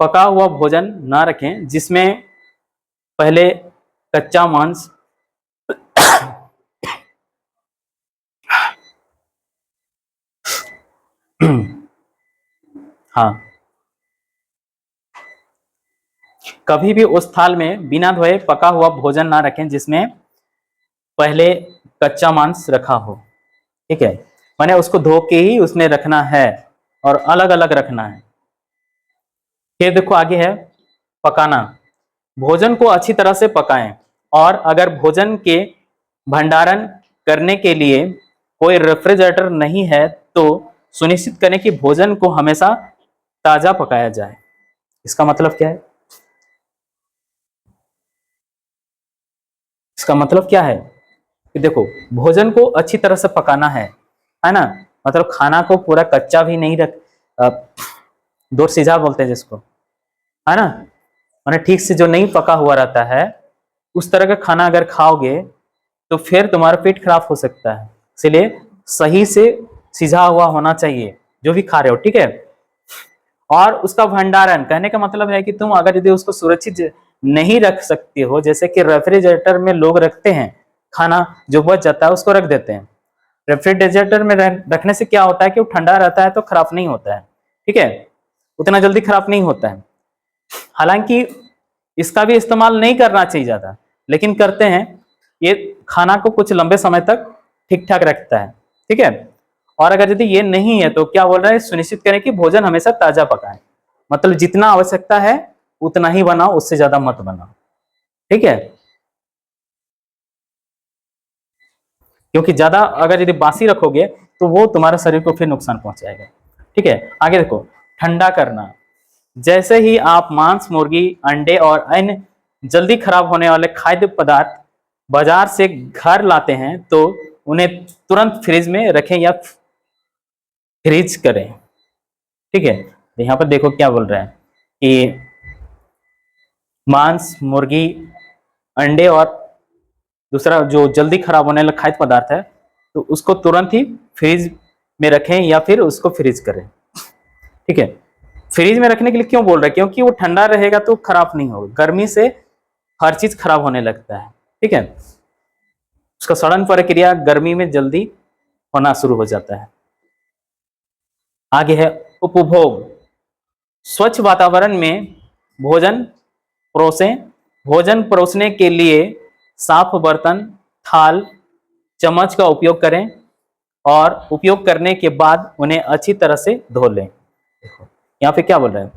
पका हुआ भोजन ना रखें जिसमें पहले कच्चा मांस हाँ, कभी भी उस थाल में बिना धोए पका हुआ भोजन ना रखें जिसमें पहले कच्चा मांस रखा हो। ठीक है, माने उसको धो के ही उसमें रखना है और अलग अलग रखना है। फिर देखो आगे है पकाना। भोजन को अच्छी तरह से पकाएं, और अगर भोजन के भंडारण करने के लिए कोई रेफ्रिजरेटर नहीं है तो सुनिश्चित करें कि भोजन को हमेशा ताजा पकाया जाए। इसका मतलब क्या है? इसका मतलब क्या है कि देखो, भोजन को अच्छी तरह से पकाना है ना? मतलब खाना को पूरा कच्चा भी नहीं दो सीधा बोलते हैं जिसको, है ना? माने ठीक से जो नहीं पका हुआ रहता है उस तरह का खाना अगर खाओगे तो फिर तुम्हारा पेट खराब हो सकता है। इसलिए सही से सिझा हुआ होना चाहिए जो भी खा रहे हो। ठीक है, और उसका भंडारण, कहने का मतलब है कि तुम अगर यदि उसको सुरक्षित नहीं रख सकते हो, जैसे कि रेफ्रिजरेटर में लोग रखते हैं, खाना जो बच जाता है उसको रख देते हैं। रेफ्रिजरेटर में रखने से क्या होता है कि वो ठंडा रहता है तो खराब नहीं होता है। ठीक है, उतना जल्दी खराब नहीं होता है। हालांकि इसका भी इस्तेमाल नहीं करना चाहिए ज्यादा, लेकिन करते हैं। ये खाना को कुछ लंबे समय तक ठीक ठाक रखता है। ठीक है, और अगर यदि ये नहीं है तो क्या बोल रहा है, सुनिश्चित करें कि भोजन हमेशा ताजा पकाएं। मतलब जितना आवश्यकता है उतना ही बनाओ, उससे ज्यादा मत बनाओ। ठीक है, क्योंकि ज्यादा अगर यदि बासी रखोगे तो वो तुम्हारे शरीर को फिर नुकसान पहुंचाएगा। ठीक है, आगे देखो, ठंडा करना। जैसे ही आप मांस, मुर्गी, अंडे और अन्य जल्दी खराब होने वाले खाद्य पदार्थ बाजार से घर लाते हैं तो उन्हें तुरंत फ्रिज में रखें या फ्रीज करें। ठीक है, तो यहाँ पर देखो क्या बोल रहा है कि मांस, मुर्गी, अंडे और दूसरा जो जल्दी खराब होने वाला खाद्य पदार्थ है तो उसको तुरंत ही फ्रिज में रखें या फिर उसको फ्रीज करें। ठीक है, फ्रिज में रखने के लिए क्यों बोल रहे हैं? क्योंकि वो ठंडा रहेगा तो खराब नहीं होगा। गर्मी से हर चीज खराब होने लगता है। ठीक है, उसका सड़न प्रक्रिया गर्मी में जल्दी होना शुरू हो जाता है। आगे है उपभोग। स्वच्छ वातावरण में भोजन परोसें। भोजन परोसने के लिए साफ बर्तन, थाल, चम्मच का उपयोग करें और उपयोग करने के बाद उन्हें अच्छी तरह से धो लें। देखो यहाँ पे क्या बोल रहे हैं,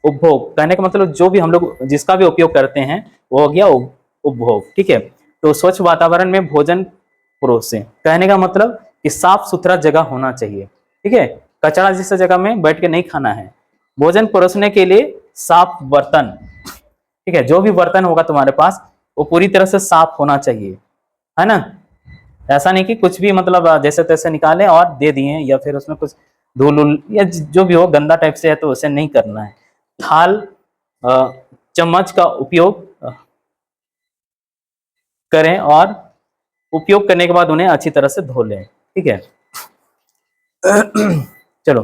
उपभोग, कहने का मतलब जो भी हम लोग जिसका भी उपयोग करते हैं वो हो गया उपभोग। ठीक है, तो स्वच्छ वातावरण में भोजन परोसें, कहने का मतलब कि साफ सुथरा जगह होना चाहिए। ठीक है, कचरा जैसे जगह में बैठ के नहीं खाना है। भोजन परोसने के लिए साफ बर्तन, ठीक है, जो भी बर्तन होगा तुम्हारे पास वो पूरी तरह से साफ होना चाहिए, है ना। ऐसा नहीं कि कुछ भी मतलब जैसे तैसे निकाले और दे दिए, या फिर उसमें कुछ धूल उल या जो भी हो गंदा टाइप से है तो उसे नहीं करना है। थाल चम्मच का उपयोग करें और उपयोग करने के बाद उन्हें अच्छी तरह से धो लें, ठीक है। चलो,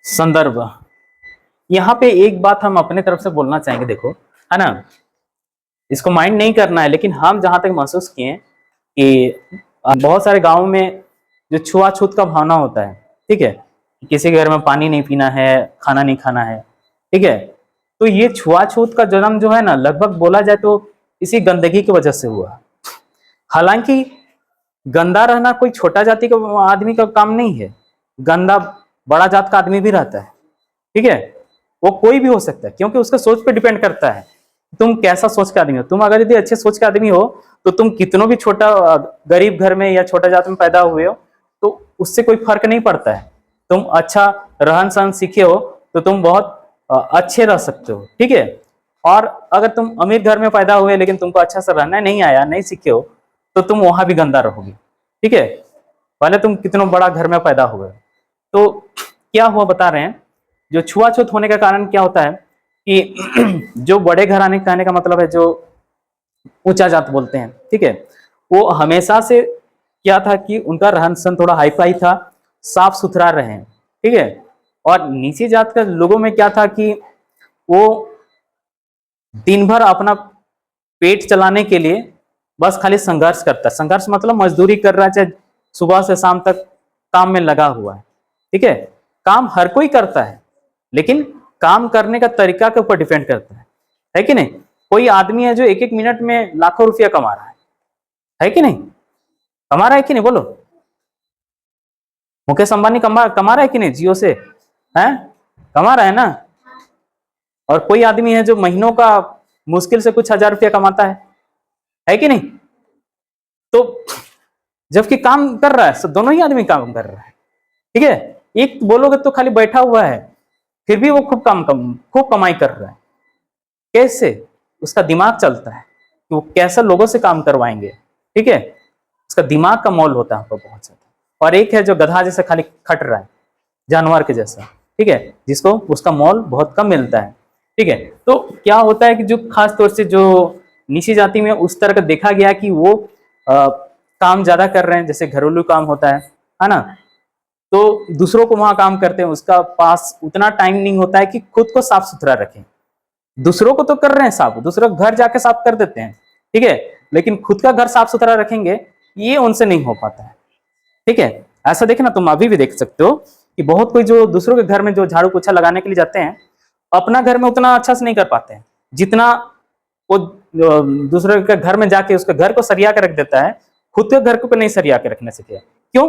संदर्भ। यहाँ पे एक बात हम अपने तरफ से बोलना चाहेंगे, देखो, है ना, इसको माइंड नहीं करना है, लेकिन हम जहां तक महसूस किए कि बहुत सारे गांवों में जो छुआछूत का भावना होता है, ठीक है, किसी के घर में पानी नहीं पीना है, खाना नहीं खाना है, ठीक है, तो ये छुआछूत का जन्म जो है ना, लगभग बोला जाए तो इसी गंदगी की वजह से हुआ। हालांकि गंदा रहना कोई छोटा जाति का आदमी का काम नहीं है, गंदा बड़ा जात का आदमी भी रहता है, ठीक है, वो कोई भी हो सकता है, क्योंकि उसका सोच पे डिपेंड करता है तुम कैसा सोच के आदमी हो। तुम अगर यदि अच्छे सोच के आदमी हो तो तुम कितनों भी छोटा गरीब घर में या छोटा जात में पैदा हुए हो तो उससे कोई फर्क नहीं पड़ता है। तुम अच्छा रहन सहन सीखे हो तो तुम बहुत अच्छे रह सकते हो, ठीक है। और अगर तुम अमीर घर में पैदा हुए लेकिन तुमको अच्छा से रहना नहीं आया, नहीं सीखे हो, तो तुम वहां भी गंदा रहोगे, ठीक है, भले तुम कितनों बड़ा घर में पैदा हुए। तो क्या हुआ बता रहे हैं, जो छुआछूत होने का कारण क्या होता है कि जो बड़े घर आने कहने का मतलब है जो ऊंचा जात बोलते हैं, ठीक है, वो हमेशा से क्या था कि उनका रहन सहन थोड़ा हाई फाई था, साफ सुथरा रहे, ठीक है। और नीची जात का लोगों में क्या था कि वो दिन भर अपना पेट चलाने के लिए बस खाली संघर्ष करता है। संघर्ष मतलब मजदूरी कर रहा है, चाहे सुबह से शाम तक काम में लगा हुआ है, ठीक है। काम हर कोई करता है, लेकिन काम करने का तरीका के ऊपर डिपेंड करता है कि नहीं। कोई आदमी है जो एक एक मिनट में लाखों रुपया कमा रहा है कि नहीं, कमा रहा है कि नहीं, बोलो। मुकेश अंबानी कमा रहा है कि नहीं जियो से, है, कमा रहा है ना। और कोई आदमी है जो महीनों का मुश्किल से कुछ हजार रुपया कमाता है कि नहीं। तो जबकि काम कर रहा है, दोनों ही आदमी काम कर रहा है, ठीक है। एक बोलोगे तो खाली बैठा हुआ है, फिर भी वो खूब कमाई कर रहा है। कैसे? उसका दिमाग चलता है कि वो कैसे लोगों से काम करवाएंगे, ठीक है। उसका दिमाग का मोल होता है हमको बहुत ज्यादा। और एक है जो गधा जैसे खाली खट रहा है, जानवर के जैसा, ठीक है, जिसको उसका मोल बहुत कम मिलता है, ठीक है। तो क्या होता है कि जो खास तौर से जो नीची जाति में उस तरह का देखा गया कि वो काम ज्यादा कर रहे हैं, जैसे घरेलू काम होता है ना, तो दूसरों को वहां काम करते हैं, उसका पास उतना टाइम नहीं होता है कि खुद को साफ सुथरा रखें। दूसरों को तो कर रहे हैं साफ, दूसरों का घर जाके साफ कर देते हैं, ठीक है, लेकिन खुद का घर साफ सुथरा रखेंगे ये उनसे नहीं हो पाता है, ठीक है। ऐसा देखना, तुम अभी भी देख सकते हो कि बहुत कोई जो दूसरों के घर में जो झाड़ू पोछा लगाने के लिए जाते हैं, अपना घर में उतना अच्छा से नहीं कर पाते हैं जितना वो दूसरे के घर में जाके उसके घर को सरिया के रख देता है, खुद के घर को नहीं सरिया के रखने से। क्यों?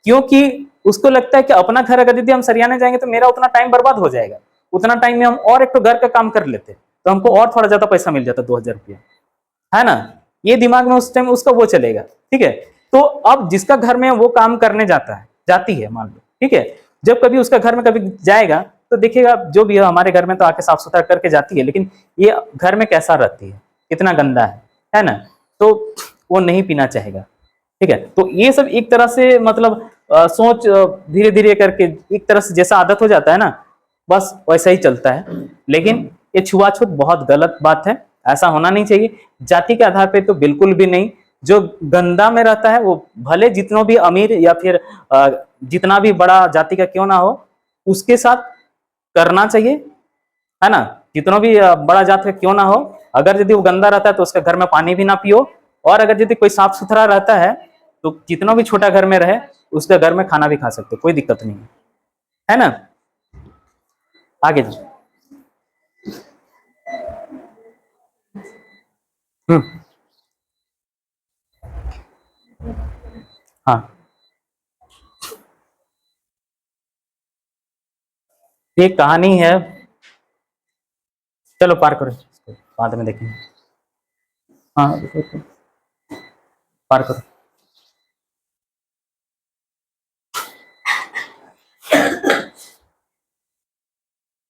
क्योंकि उसको लगता है कि अपना घर अगर यदि हम सरियाने जाएंगे तो मेरा उतना टाइम बर्बाद हो जाएगा, उतना टाइम में हम और एक तो घर का काम कर लेते तो हमको और थोड़ा ज्यादा पैसा मिल जाता, 2000 रुपया, है ना। ये दिमाग में उस टाइम उसका वो चलेगा, ठीक है। तो अब जिसका घर में वो काम करने जाती है मान लो, ठीक है, जब कभी उसका घर में कभी जाएगा तो देखिएगा जो भी है हमारे घर में तो आके साफ सुथरा करके जाती है, लेकिन ये घर में कैसा रहती है, कितना गंदा है ना, तो वो नहीं पीना चाहेगा, ठीक है। तो ये सब एक तरह से मतलब सोच धीरे धीरे करके एक तरह से जैसा आदत हो जाता है ना, बस वैसा ही चलता है। लेकिन ये छुआछूत बहुत गलत बात है, ऐसा होना नहीं चाहिए। जाति के आधार पे तो बिल्कुल भी नहीं। जो गंदा में रहता है वो भले जितनों भी अमीर या फिर जितना भी बड़ा जाति का क्यों ना हो उसके साथ करना चाहिए, है ना। जितना भी बड़ा जात का क्यों ना हो, अगर यदि वो गंदा रहता है तो उसके घर में पानी भी ना पियो, और अगर यदि कोई साफ सुथरा रहता है तो जितना भी छोटा घर में रहे उसके घर में खाना भी खा सकते, कोई दिक्कत नहीं है ना। आगे जी। हम्म। हाँ, ये कहानी है, चलो पार करो इसको, बाद में देखेंगे। हाँ, पार करो।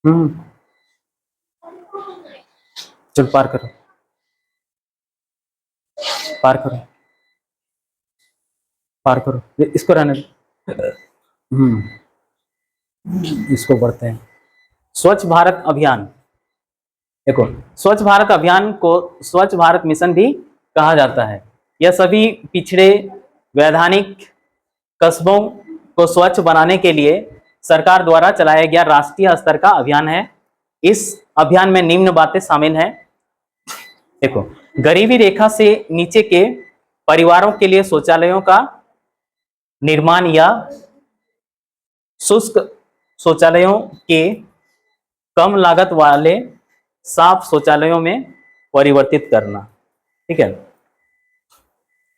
हम्म, चल पार करो, पार करो, पार करो, इसको रहने दो। हम्म, इसको पढ़ते हैं। स्वच्छ भारत अभियान, देखो स्वच्छ भारत अभियान को स्वच्छ भारत मिशन भी कहा जाता है। यह सभी पिछड़े वैधानिक कस्बों को स्वच्छ बनाने के लिए सरकार द्वारा चलाया गया राष्ट्रीय स्तर का अभियान है। इस अभियान में निम्न बातें शामिल हैं। देखो, गरीबी रेखा से नीचे के परिवारों के लिए शौचालयों का निर्माण या शुष्क शौचालयों के कम लागत वाले साफ शौचालयों में परिवर्तित करना। ठीक है,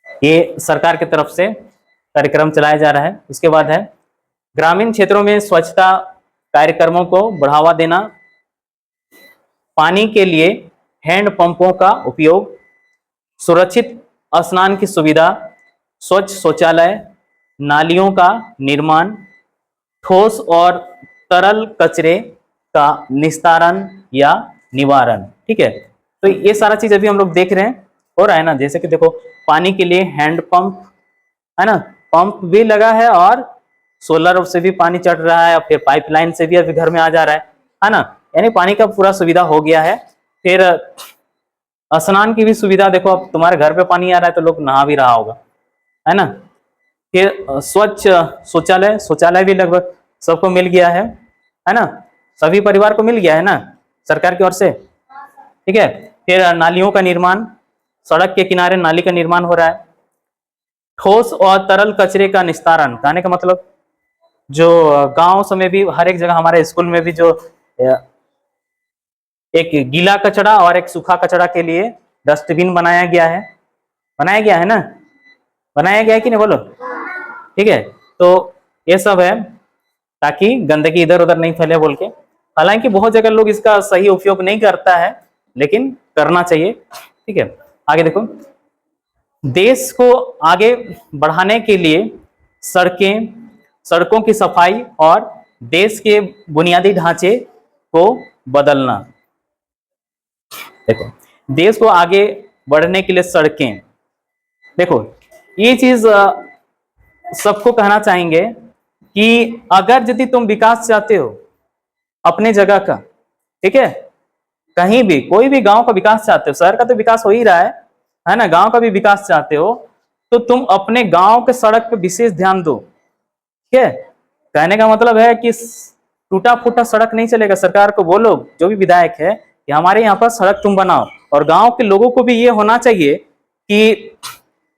ये सरकार की तरफ से कार्यक्रम चलाया जा रहा है। उसके बाद है ग्रामीण क्षेत्रों में स्वच्छता कार्यक्रमों को बढ़ावा देना, पानी के लिए हैंड पंपों का उपयोग, सुरक्षित स्नान की सुविधा, स्वच्छ शौचालय, नालियों का निर्माण, ठोस और तरल कचरे का निस्तारण या निवारण। ठीक है, तो ये सारा चीज अभी हम लोग देख रहे हैं, हो रहा है ना। जैसे कि देखो, पानी के लिए हैंड पंप है ना, पंप भी लगा है और सोलर से भी पानी चढ़ रहा है, फिर पाइपलाइन से भी अभी घर में आ जा रहा है ना। यानी पानी का पूरा सुविधा हो गया है। फिर स्नान की भी सुविधा, देखो अब तुम्हारे घर पे पानी आ रहा है तो लोग नहा भी रहा होगा, है ना। फिर स्वच्छ शौचालय, शौचालय भी लगभग सबको मिल गया है ना, सभी परिवार को मिल गया है ना सरकार की ओर से। ठीक है, फिर नालियों का निर्माण, सड़क के किनारे नाली का निर्माण हो रहा है। ठोस और तरल कचरे का निस्तारण, कहने का मतलब जो गांव में भी हर एक जगह, हमारे स्कूल में भी जो एक गीला कचरा और एक सूखा कचरा के लिए डस्टबिन बनाया गया है, बनाया गया है ना, बनाया गया है कि नहीं बोलो। ठीक है, तो ये सब है ताकि गंदगी इधर उधर नहीं फैले बोल के। हालांकि बहुत जगह लोग इसका सही उपयोग नहीं करता है, लेकिन करना चाहिए। ठीक है, आगे देखो, देश को आगे बढ़ाने के लिए सड़कों की सफाई और देश के बुनियादी ढांचे को बदलना। देखो, देश को आगे बढ़ने के लिए सड़कें, देखो ये चीज सबको कहना चाहेंगे कि अगर यदि तुम विकास चाहते हो अपने जगह का, ठीक है, कहीं भी कोई भी गांव का विकास चाहते हो, शहर का तो विकास हो ही रहा है ना, गांव का भी विकास चाहते हो, तो तुम अपने गांव के सड़क पे विशेष ध्यान दो। ठीक है, कहने का मतलब है कि टूटा फूटा सड़क नहीं चलेगा। सरकार को बोलो, जो भी विधायक है, कि हमारे यहाँ पर सड़क तुम बनाओ। और गांव के लोगों को भी ये होना चाहिए कि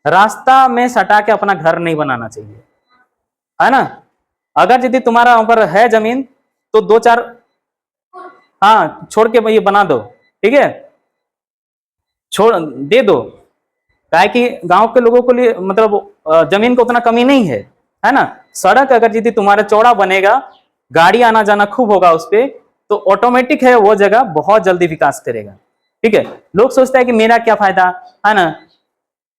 रास्ता में सटा के अपना घर नहीं बनाना चाहिए, है ना। अगर यदि तुम्हारा वहां पर है जमीन तो दो चार हाँ छोड़ के ये बना दो, ठीक है, छोड़ दे दो। क्या है कि गांव के लोगों को लिए मतलब जमीन को उतना कमी नहीं है ना। सड़क अगर यदि तुम्हारा चौड़ा बनेगा, गाड़ी आना जाना खूब होगा उस पर, तो ऑटोमेटिक है वो जगह बहुत जल्दी विकास करेगा। ठीक है, लोग सोचते हैं कि मेरा क्या फायदा, है ना,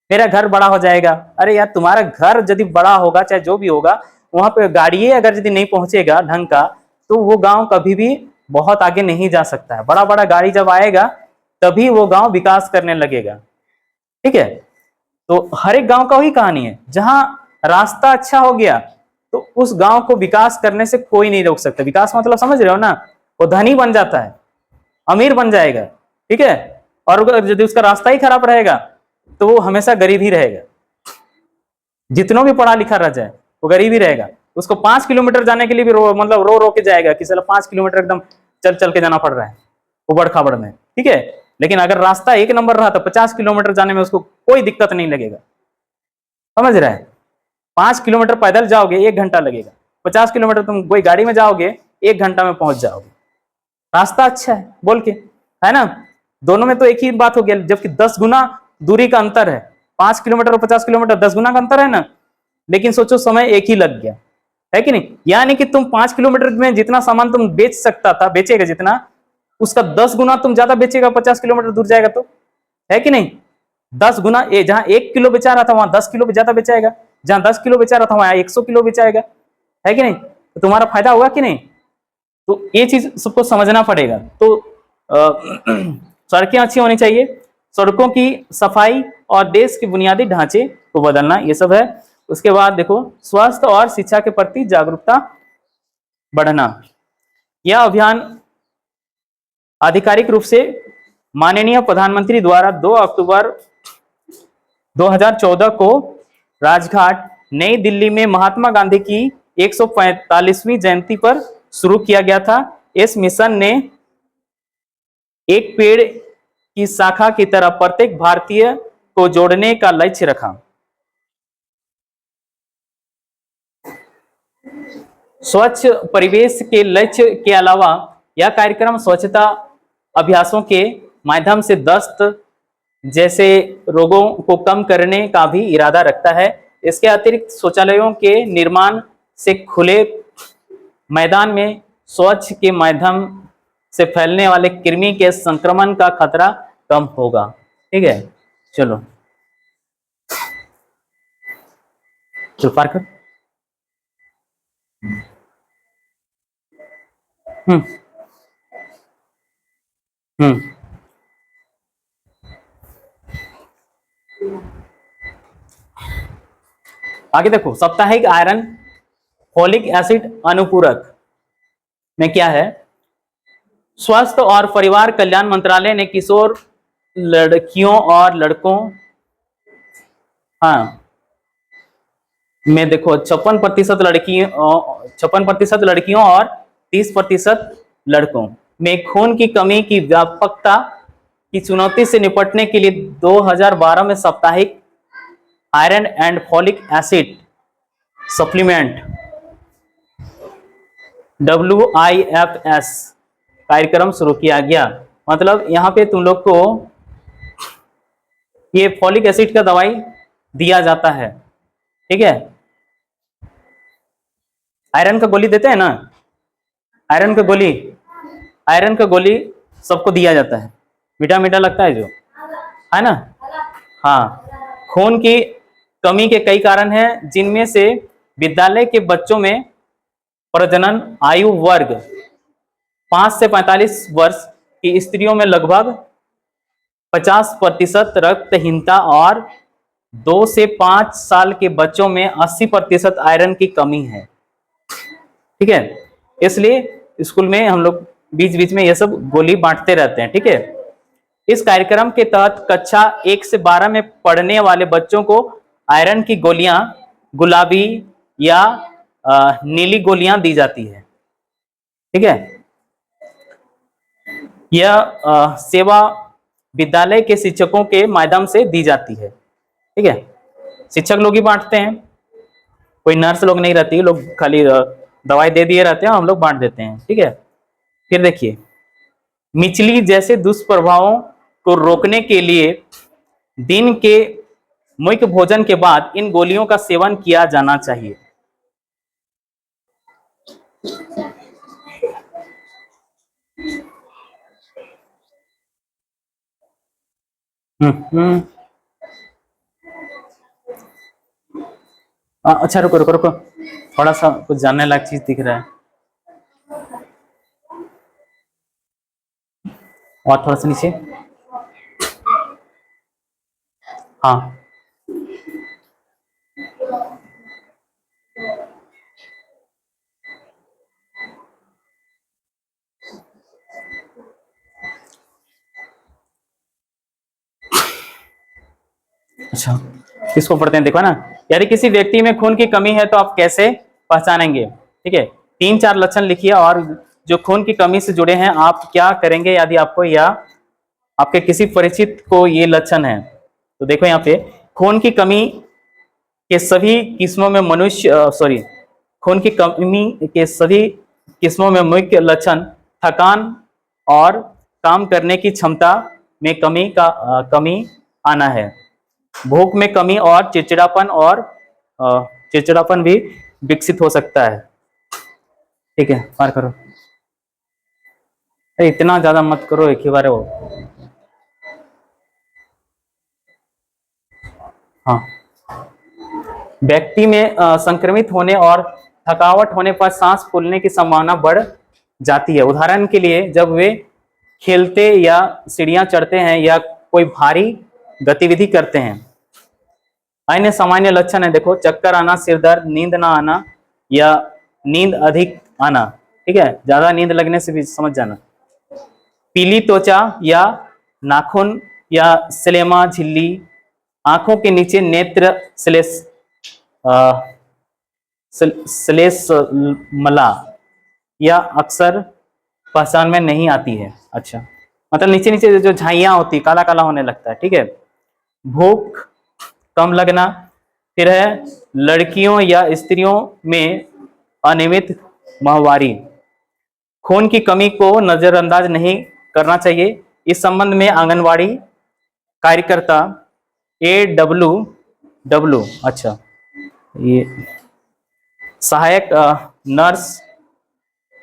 मेरा घर बड़ा हो जाएगा। अरे यार, तुम्हारा घर यदि बड़ा होगा चाहे जो भी होगा, वहां पे गाड़ी अगर यदि नहीं पहुंचेगा ढंग का, तो वो गांव कभी भी बहुत आगे नहीं जा सकता है। बड़ा बड़ा गाड़ी जब आएगा तभी वो गांव विकास करने लगेगा। ठीक है, तो हर एक गांव का वही कहानी है, जहां रास्ता अच्छा हो गया तो उस गांव को विकास करने से कोई नहीं रोक सकता। विकास मतलब समझ रहे हो ना, वो धनी बन जाता है, अमीर बन जाएगा। ठीक है, और अगर यदि उसका रास्ता ही खराब रहेगा तो वो हमेशा गरीब ही रहेगा। जितना भी पढ़ा लिखा रह जाए वो गरीब ही रहेगा। उसको 5 किलोमीटर जाने के लिए भी मतलब रो के जाएगा कि चलो 5 किलोमीटर एकदम चल चल के जाना पड़ रहा है उबड़ खाबड़ में। ठीक है, लेकिन अगर रास्ता एक नंबर रहा तो 50 किलोमीटर जाने में उसको कोई दिक्कत नहीं लगेगा। समझ रहा है, 5 किलोमीटर पैदल जाओगे 1 घंटा लगेगा, 50 किलोमीटर तुम कोई गाड़ी में जाओगे 1 घंटा में पहुंच जाओगे। रास्ता अच्छा है बोल के, है ना। दोनों में तो एक ही बात हो गया, जबकि 10 गुना दूरी का अंतर है। 5 किलोमीटर और 50 किलोमीटर 10 गुना का अंतर है ना, लेकिन सोचो समय एक ही लग गया, है कि नहीं। यानी कि तुम 5 किलोमीटर में जितना सामान तुम बेच सकता था, बेचेगा जितना, उसका 10 गुना तुम ज्यादा बेचेगा 50 किलोमीटर दूर जाएगा तो, है कि नहीं। 10 गुना, जहां 1 किलो बेचा रहा था वहां 10 किलो ज्यादा बेचाएगा, जहां 10 किलो बेचा रहा था वहां 100 किलो बेचाएगा, है कि नहीं। तो तुम्हारा फायदा हुआ कि नहीं। तो ये चीज सबको समझना पड़ेगा। तो सड़कें अच्छी होनी चाहिए, सड़कों की सफाई और देश के बुनियादी ढांचे को बदलना, ये सब है। उसके बाद देखो स्वास्थ्य और शिक्षा के प्रति जागरूकता बढ़ना। यह अभियान आधिकारिक रूप से माननीय प्रधानमंत्री द्वारा 2 अक्टूबर 2014 को राजघाट नई दिल्ली में महात्मा गांधी की 145वीं जयंती पर शुरू किया गया था। इस मिशन ने एक पेड़ की शाखा की तरह प्रत्येक भारतीय को जोड़ने का लक्ष्य रखा। स्वच्छ परिवेश के लक्ष्य के अलावा यह कार्यक्रम स्वच्छता अभ्यासों के माध्यम से दस्त जैसे रोगों को कम करने का भी इरादा रखता है। इसके अतिरिक्त शौचालयों के निर्माण से खुले मैदान में शौच के माध्यम से फैलने वाले कृमि के संक्रमण का खतरा कम होगा। ठीक है, चलो पार कर। हम्म हम्म आगे देखो, साप्ताहिक आयरन फोलिक एसिड अनुपूरक में क्या है। स्वास्थ्य और परिवार कल्याण मंत्रालय ने किशोर लड़कियों और लड़कों हाँ में देखो 56% लड़कियों और 30% लड़कों में खून की कमी की व्यापकता की चुनौती से निपटने के लिए 2012 में साप्ताहिक iron and folic acid supplement WIFS कार्यक्रम शुरू किया गया। मतलब यहाँ पे तुम लोग को ये फॉलिक एसिड का दवाई दिया जाता है। ठीक है, आयरन का गोली देते हैं ना, आयरन का गोली सबको दिया जाता है, मीठा मीठा लगता है जो है ना। हाँ, खून की कमी के कई कारण हैं, जिनमें से विद्यालय के बच्चों में प्रजनन आयु वर्ग 5 से 45 वर्ष की स्त्रियों में लगभग 50% रक्तहीनता और 2 से 5 साल के बच्चों में 80% आयरन की कमी है। ठीक है, इसलिए स्कूल में हम लोग बीच बीच में ये सब गोली बांटते रहते हैं। ठीक है, इस कार्यक्रम के तहत कक्षा 1 से 12 में पढ़ने वाले बच्चों को आयरन की गोलियां गुलाबी या नीली गोलियां दी जाती है। ठीक है, यह सेवा विद्यालय के शिक्षकों के माध्यम से दी जाती है। ठीक है, शिक्षक लोग ही बांटते हैं, कोई नर्स लोग नहीं रहती, लोग खाली दवाई दे दिए रहते हैं, हम लोग बांट देते हैं। ठीक है, फिर देखिए, मिचली जैसे दुष्प्रभावों को रोकने के लिए दिन के मुख्य भोजन के बाद इन गोलियों का सेवन किया जाना चाहिए। अच्छा रुको रुको रुको, थोड़ा सा कुछ जानने लायक चीज दिख रहा है, और थोड़ा सा नीचे। हाँ, अच्छा इसको पढ़ते हैं, देखो ना। यदि किसी व्यक्ति में खून की कमी है तो आप कैसे पहचानेंगे। ठीक है, 3-4 लक्षण लिखिए और जो खून की कमी से जुड़े हैं आप क्या करेंगे यदि आपको या आपके किसी परिचित को ये लक्षण है। तो देखो यहाँ पे खून की कमी के सभी किस्मों में खून की कमी के सभी किस्मों में मुख्य लक्षण थकान और काम करने की क्षमता में कमी आना है, भूख में कमी और चिड़चिड़ापन भी विकसित हो सकता है। ठीक है, पार करो, इतना ज्यादा मत करो एक ही बार हो। हाँ, व्यक्ति में संक्रमित होने और थकावट होने पर सांस फूलने की संभावना बढ़ जाती है। उदाहरण के लिए जब वे खेलते या सीढ़ियां चढ़ते हैं या कोई भारी गतिविधि करते हैं। अन्य सामान्य लक्षण है, देखो, चक्कर आना, सिर दर्द, नींद ना आना या नींद अधिक आना। ठीक है, ज्यादा नींद लगने से भी समझ जाना। पीली त्वचा या नाखून या स्लेमा झिल्ली, आंखों के नीचे नेत्र श्लेष्मला या अक्सर पहचान में नहीं आती है। अच्छा, मतलब नीचे नीचे जो झाइयां होती, काला काला होने लगता है। ठीक है, भूख कम लगना, फिर है लड़कियों या स्त्रियों में अनियमित माहवारी। खून की कमी को नजरअंदाज नहीं करना चाहिए। इस संबंध में आंगनवाड़ी कार्यकर्ता AWW, अच्छा, ये सहायक नर्स,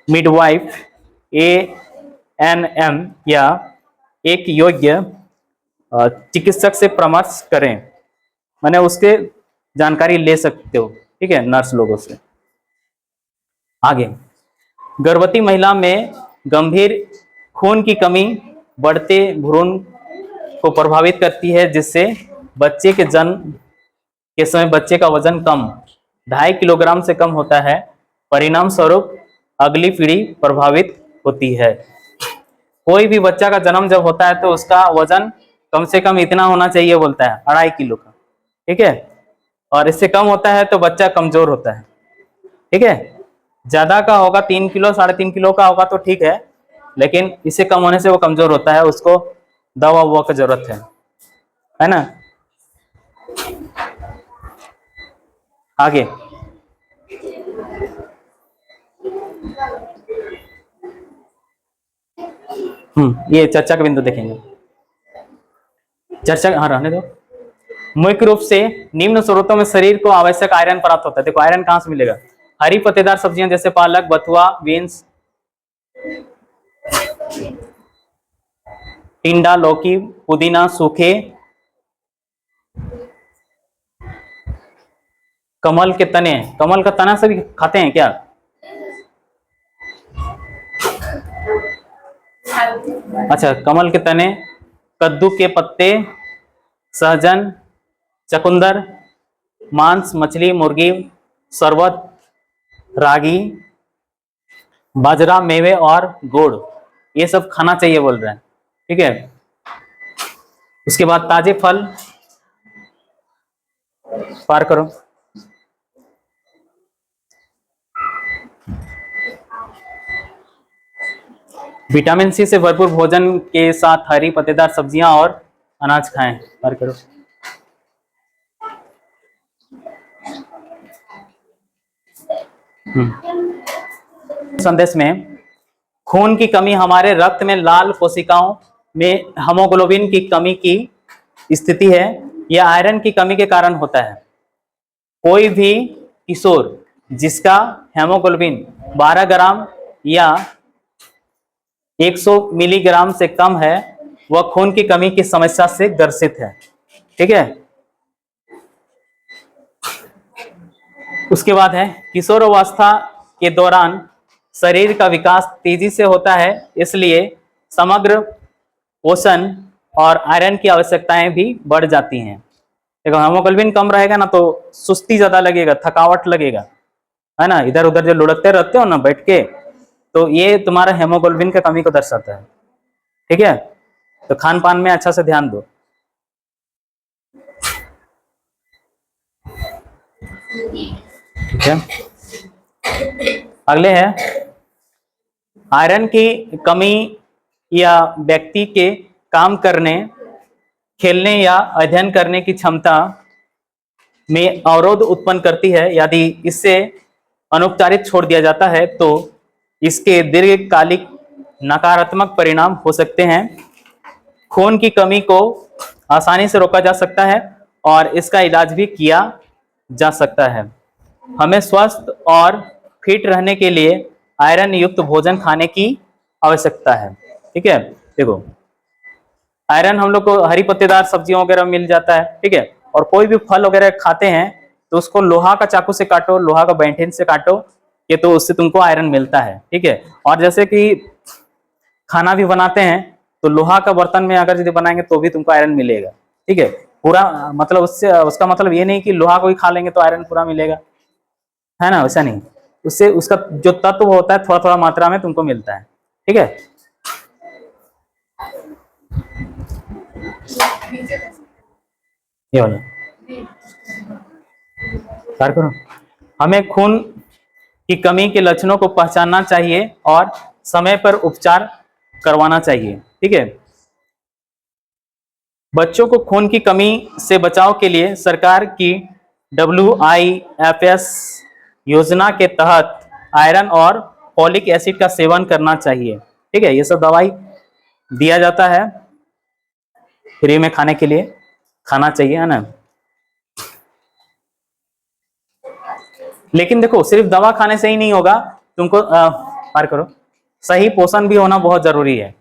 मिडवाइफ, ANM या एक योग्य चिकित्सक से परामर्श करें। मैंने उसके जानकारी ले सकते हो। ठीक है, नर्स लोगों से। आगे, गर्भवती महिला में गंभीर खून की कमी बढ़ते भ्रूण को प्रभावित करती है, जिससे बच्चे के जन्म के समय बच्चे का वजन कम 2.5 किलोग्राम से कम होता है। परिणाम स्वरूप अगली पीढ़ी प्रभावित होती है। कोई भी बच्चा का जन्म जब होता है तो उसका वजन कम से कम इतना होना चाहिए, बोलता है 2.5 किलो का। ठीक है, और इससे कम होता है तो बच्चा कमजोर होता है। ठीक है, ज्यादा का होगा 3 किलो 3.5 किलो का होगा तो ठीक है, लेकिन इससे कम होने से वो कमजोर होता है, उसको दवा ववा की जरूरत है ना। आगे, ये चर्चा का बिंदु देखेंगे। चर्चा, हाँ, रहने दो। मुख्य रूप से निम्न स्रोतों में शरीर को आवश्यक आयरन प्राप्त होता है। देखो, आयरन कहां से मिलेगा? हरी पत्तेदार सब्जियां जैसे पालक, बथुआ, बीन्स, टिंडा, लौकी, पुदीना, सूखे कमल के तने। कमल का तना से भी खाते हैं क्या? अच्छा, कमल के तने, कद्दू के पत्ते, सहजन, चकुंदर, मांस, मछली, मुर्गी, शरबत, रागी, बाजरा, मेवे और गुड़, ये सब खाना चाहिए बोल रहे हैं। ठीक है, उसके बाद ताजे फल पार करो। विटामिन सी से भरपूर भोजन के साथ हरी पत्तेदार सब्जियां और अनाज खाएं। पार करो। संदेश में, खून की कमी हमारे रक्त में लाल कोशिकाओं में हीमोग्लोबिन की कमी की स्थिति है। यह आयरन की कमी के कारण होता है। कोई भी किशोर जिसका हीमोग्लोबिन 12 ग्राम या 100 मिलीग्राम से कम है, वह खून की कमी की समस्या से ग्रसित है। ठीक है, उसके बाद है, किशोरावस्था के दौरान शरीर का विकास तेजी से होता है, इसलिए समग्र पोषण और आयरन की आवश्यकताएं भी बढ़ जाती हैं। देखो, हीमोग्लोबिन कम रहेगा ना तो सुस्ती ज्यादा लगेगा, थकावट लगेगा, है ना। इधर उधर जो लुढ़कते रहते हो ना बैठ के, तो ये तुम्हारा हीमोग्लोबिन की कमी को दर्शाता है। ठीक है, तो खान पान में अच्छा से ध्यान दो। ठीक है, अगले है, आयरन की कमी या व्यक्ति के काम करने, खेलने या अध्ययन करने की क्षमता में अवरोध उत्पन्न करती है। यदि इससे अनुपचारित छोड़ दिया जाता है तो इसके दीर्घकालिक नकारात्मक परिणाम हो सकते हैं। खून की कमी को आसानी से रोका जा सकता है और इसका इलाज भी किया जा सकता है। हमें स्वस्थ और फिट रहने के लिए आयरन युक्त भोजन खाने की आवश्यकता है। ठीक है, देखो, आयरन हम लोग को हरी पत्तेदार सब्जियों वगैरह मिल जाता है। ठीक है, और कोई भी फल वगैरह खाते हैं तो उसको लोहा का चाकू से काटो, लोहा का बैंठन से काटो, ये तो उससे तुमको आयरन मिलता है, ठीक है। और जैसे कि खाना भी बनाते हैं तो लोहा का बर्तन में अगर यदि बनाएंगे तो भी तुमको आयरन मिलेगा, ठीक है। पूरा मतलब उससे उसका मतलब ये नहीं कि लोहा को ही खा लेंगे तो आयरन पूरा मिलेगा, है ना, वैसा नहीं। उससे उसका जो तत्व होता है थोड़ा थोड़ा मात्रा में तुमको मिलता है, ठीक है। ये वाला कार्य करो। हमें खून की कमी के लक्षणों को पहचानना चाहिए और समय पर उपचार करवाना चाहिए, ठीक है। बच्चों को खून की कमी से बचाव के लिए सरकार की WIFS योजना के तहत आयरन और फॉलिक एसिड का सेवन करना चाहिए, ठीक है। ये सब दवाई दिया जाता है फ्री में, खाने के लिए खाना चाहिए, है ना। लेकिन देखो सिर्फ दवा खाने से ही नहीं होगा, तुमको पार करो, सही पोषण भी होना बहुत जरूरी है।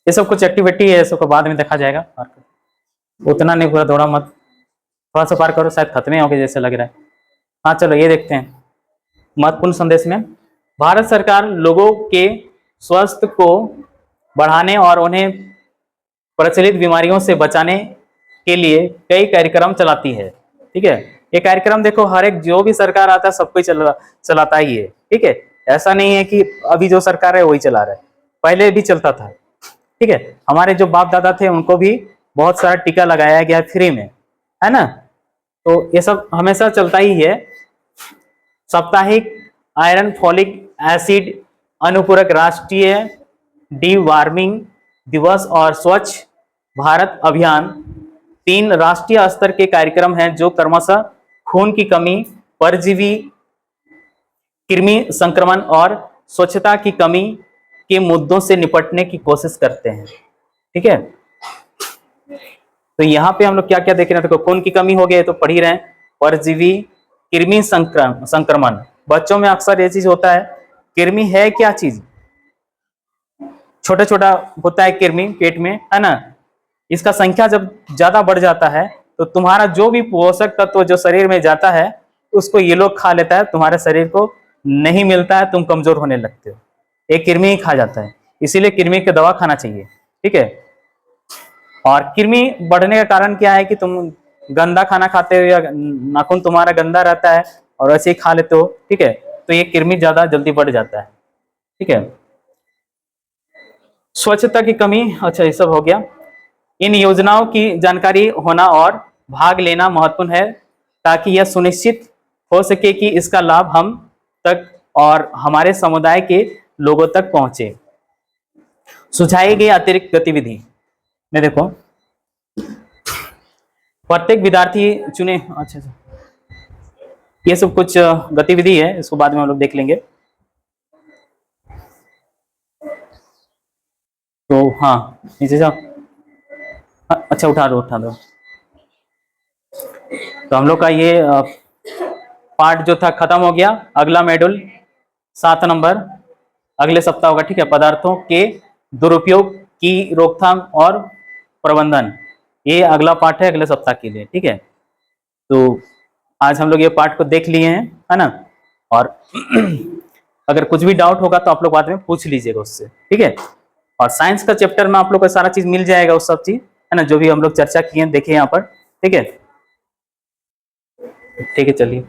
ये सब कुछ एक्टिविटी है, सबको बाद में देखा जाएगा, उतना नहीं पूरा दौड़ा मत, थोड़ा सा पार करो, शायद खत्म ही हो गया जैसे लग रहा है। हाँ चलो ये देखते हैं महत्वपूर्ण संदेश में। भारत सरकार लोगों के स्वास्थ्य को बढ़ाने और उन्हें प्रचलित बीमारियों से बचाने के लिए कई कार्यक्रम चलाती है, ठीक है। ये कार्यक्रम देखो हर एक जो भी सरकार आता है सबको चलाता ही है, ठीक है। ऐसा नहीं है कि अभी जो सरकार है वही चला रहा है, पहले भी चलता था, ठीक है। हमारे जो बाप दादा थे उनको भी बहुत सारा टीका लगाया गया फ्री में, है ना। तो ये सब हमेशा चलता ही है। साप्ताहिक आयरन फॉलिक एसिड अनुपूरक, राष्ट्रीय डीवार्मिंग दिवस और स्वच्छ भारत अभियान 3 राष्ट्रीय स्तर के कार्यक्रम हैं जो क्रमशः खून की कमी, परजीवी कृमि संक्रमण और स्वच्छता की कमी के मुद्दों से निपटने की कोशिश करते हैं, ठीक है। तो यहाँ पे हम लोग क्या क्या देख रहे हैं, तो खून की कमी हो गई तो पढ़ ही रहे हैं, परजीवी कृमि संक्रमण, बच्चों में अक्सर ये चीज होता है। कृमि है क्या चीज, छोटा छोटा होता है कृमि पेट में, है ना। इसका संख्या जब ज्यादा बढ़ जाता है तो तुम्हारा जो भी पोषक तत्व जो शरीर में जाता है उसको ये लोग खा लेता है, तुम्हारे शरीर को नहीं मिलता है, तुम कमजोर होने लगते हो। एक कृमि ही खा जाता है, इसीलिए कृमि की दवा खाना चाहिए, ठीक है। और कृमि बढ़ने का कारण क्या है कि तुम गंदा खाना खाते हो या नाखून तुम्हारा गंदा रहता है और ऐसे ही खा लेते हो, ठीक है। तो ये कृमि ज्यादा जल्दी बढ़ जाता है, ठीक है। स्वच्छता की कमी, अच्छा ये सब हो गया। इन योजनाओं की जानकारी होना और भाग लेना महत्वपूर्ण है ताकि यह सुनिश्चित हो सके कि इसका लाभ हम तक और हमारे समुदाय के लोगों तक पहुंचे। सुझाई गई अतिरिक्त गतिविधि में देखो प्रत्येक विद्यार्थी चुने, अच्छा ये सब कुछ गतिविधि है, इसको बाद में हम लोग देख लेंगे। तो हाँ नीचे जाओ, अच्छा उठा दो। तो हम लोग का ये पार्ट जो था खत्म हो गया। अगला मॉड्यूल 7 नंबर अगले सप्ताह होगा, ठीक है। पदार्थों के दुरुपयोग की रोकथाम और प्रबंधन, ये अगला पार्ट है अगले सप्ताह के लिए, ठीक है। तो आज हम लोग ये पार्ट को देख लिए हैं, है ना। और अगर कुछ भी डाउट होगा तो आप लोग बाद में पूछ लीजिएगा उससे, ठीक है। और साइंस का चैप्टर में आप लोग को सारा चीज मिल जाएगा, उस सब चीज, है ना, जो भी हम लोग चर्चा किए देखे यहाँ पर, ठीक है। ठीक है चलिए।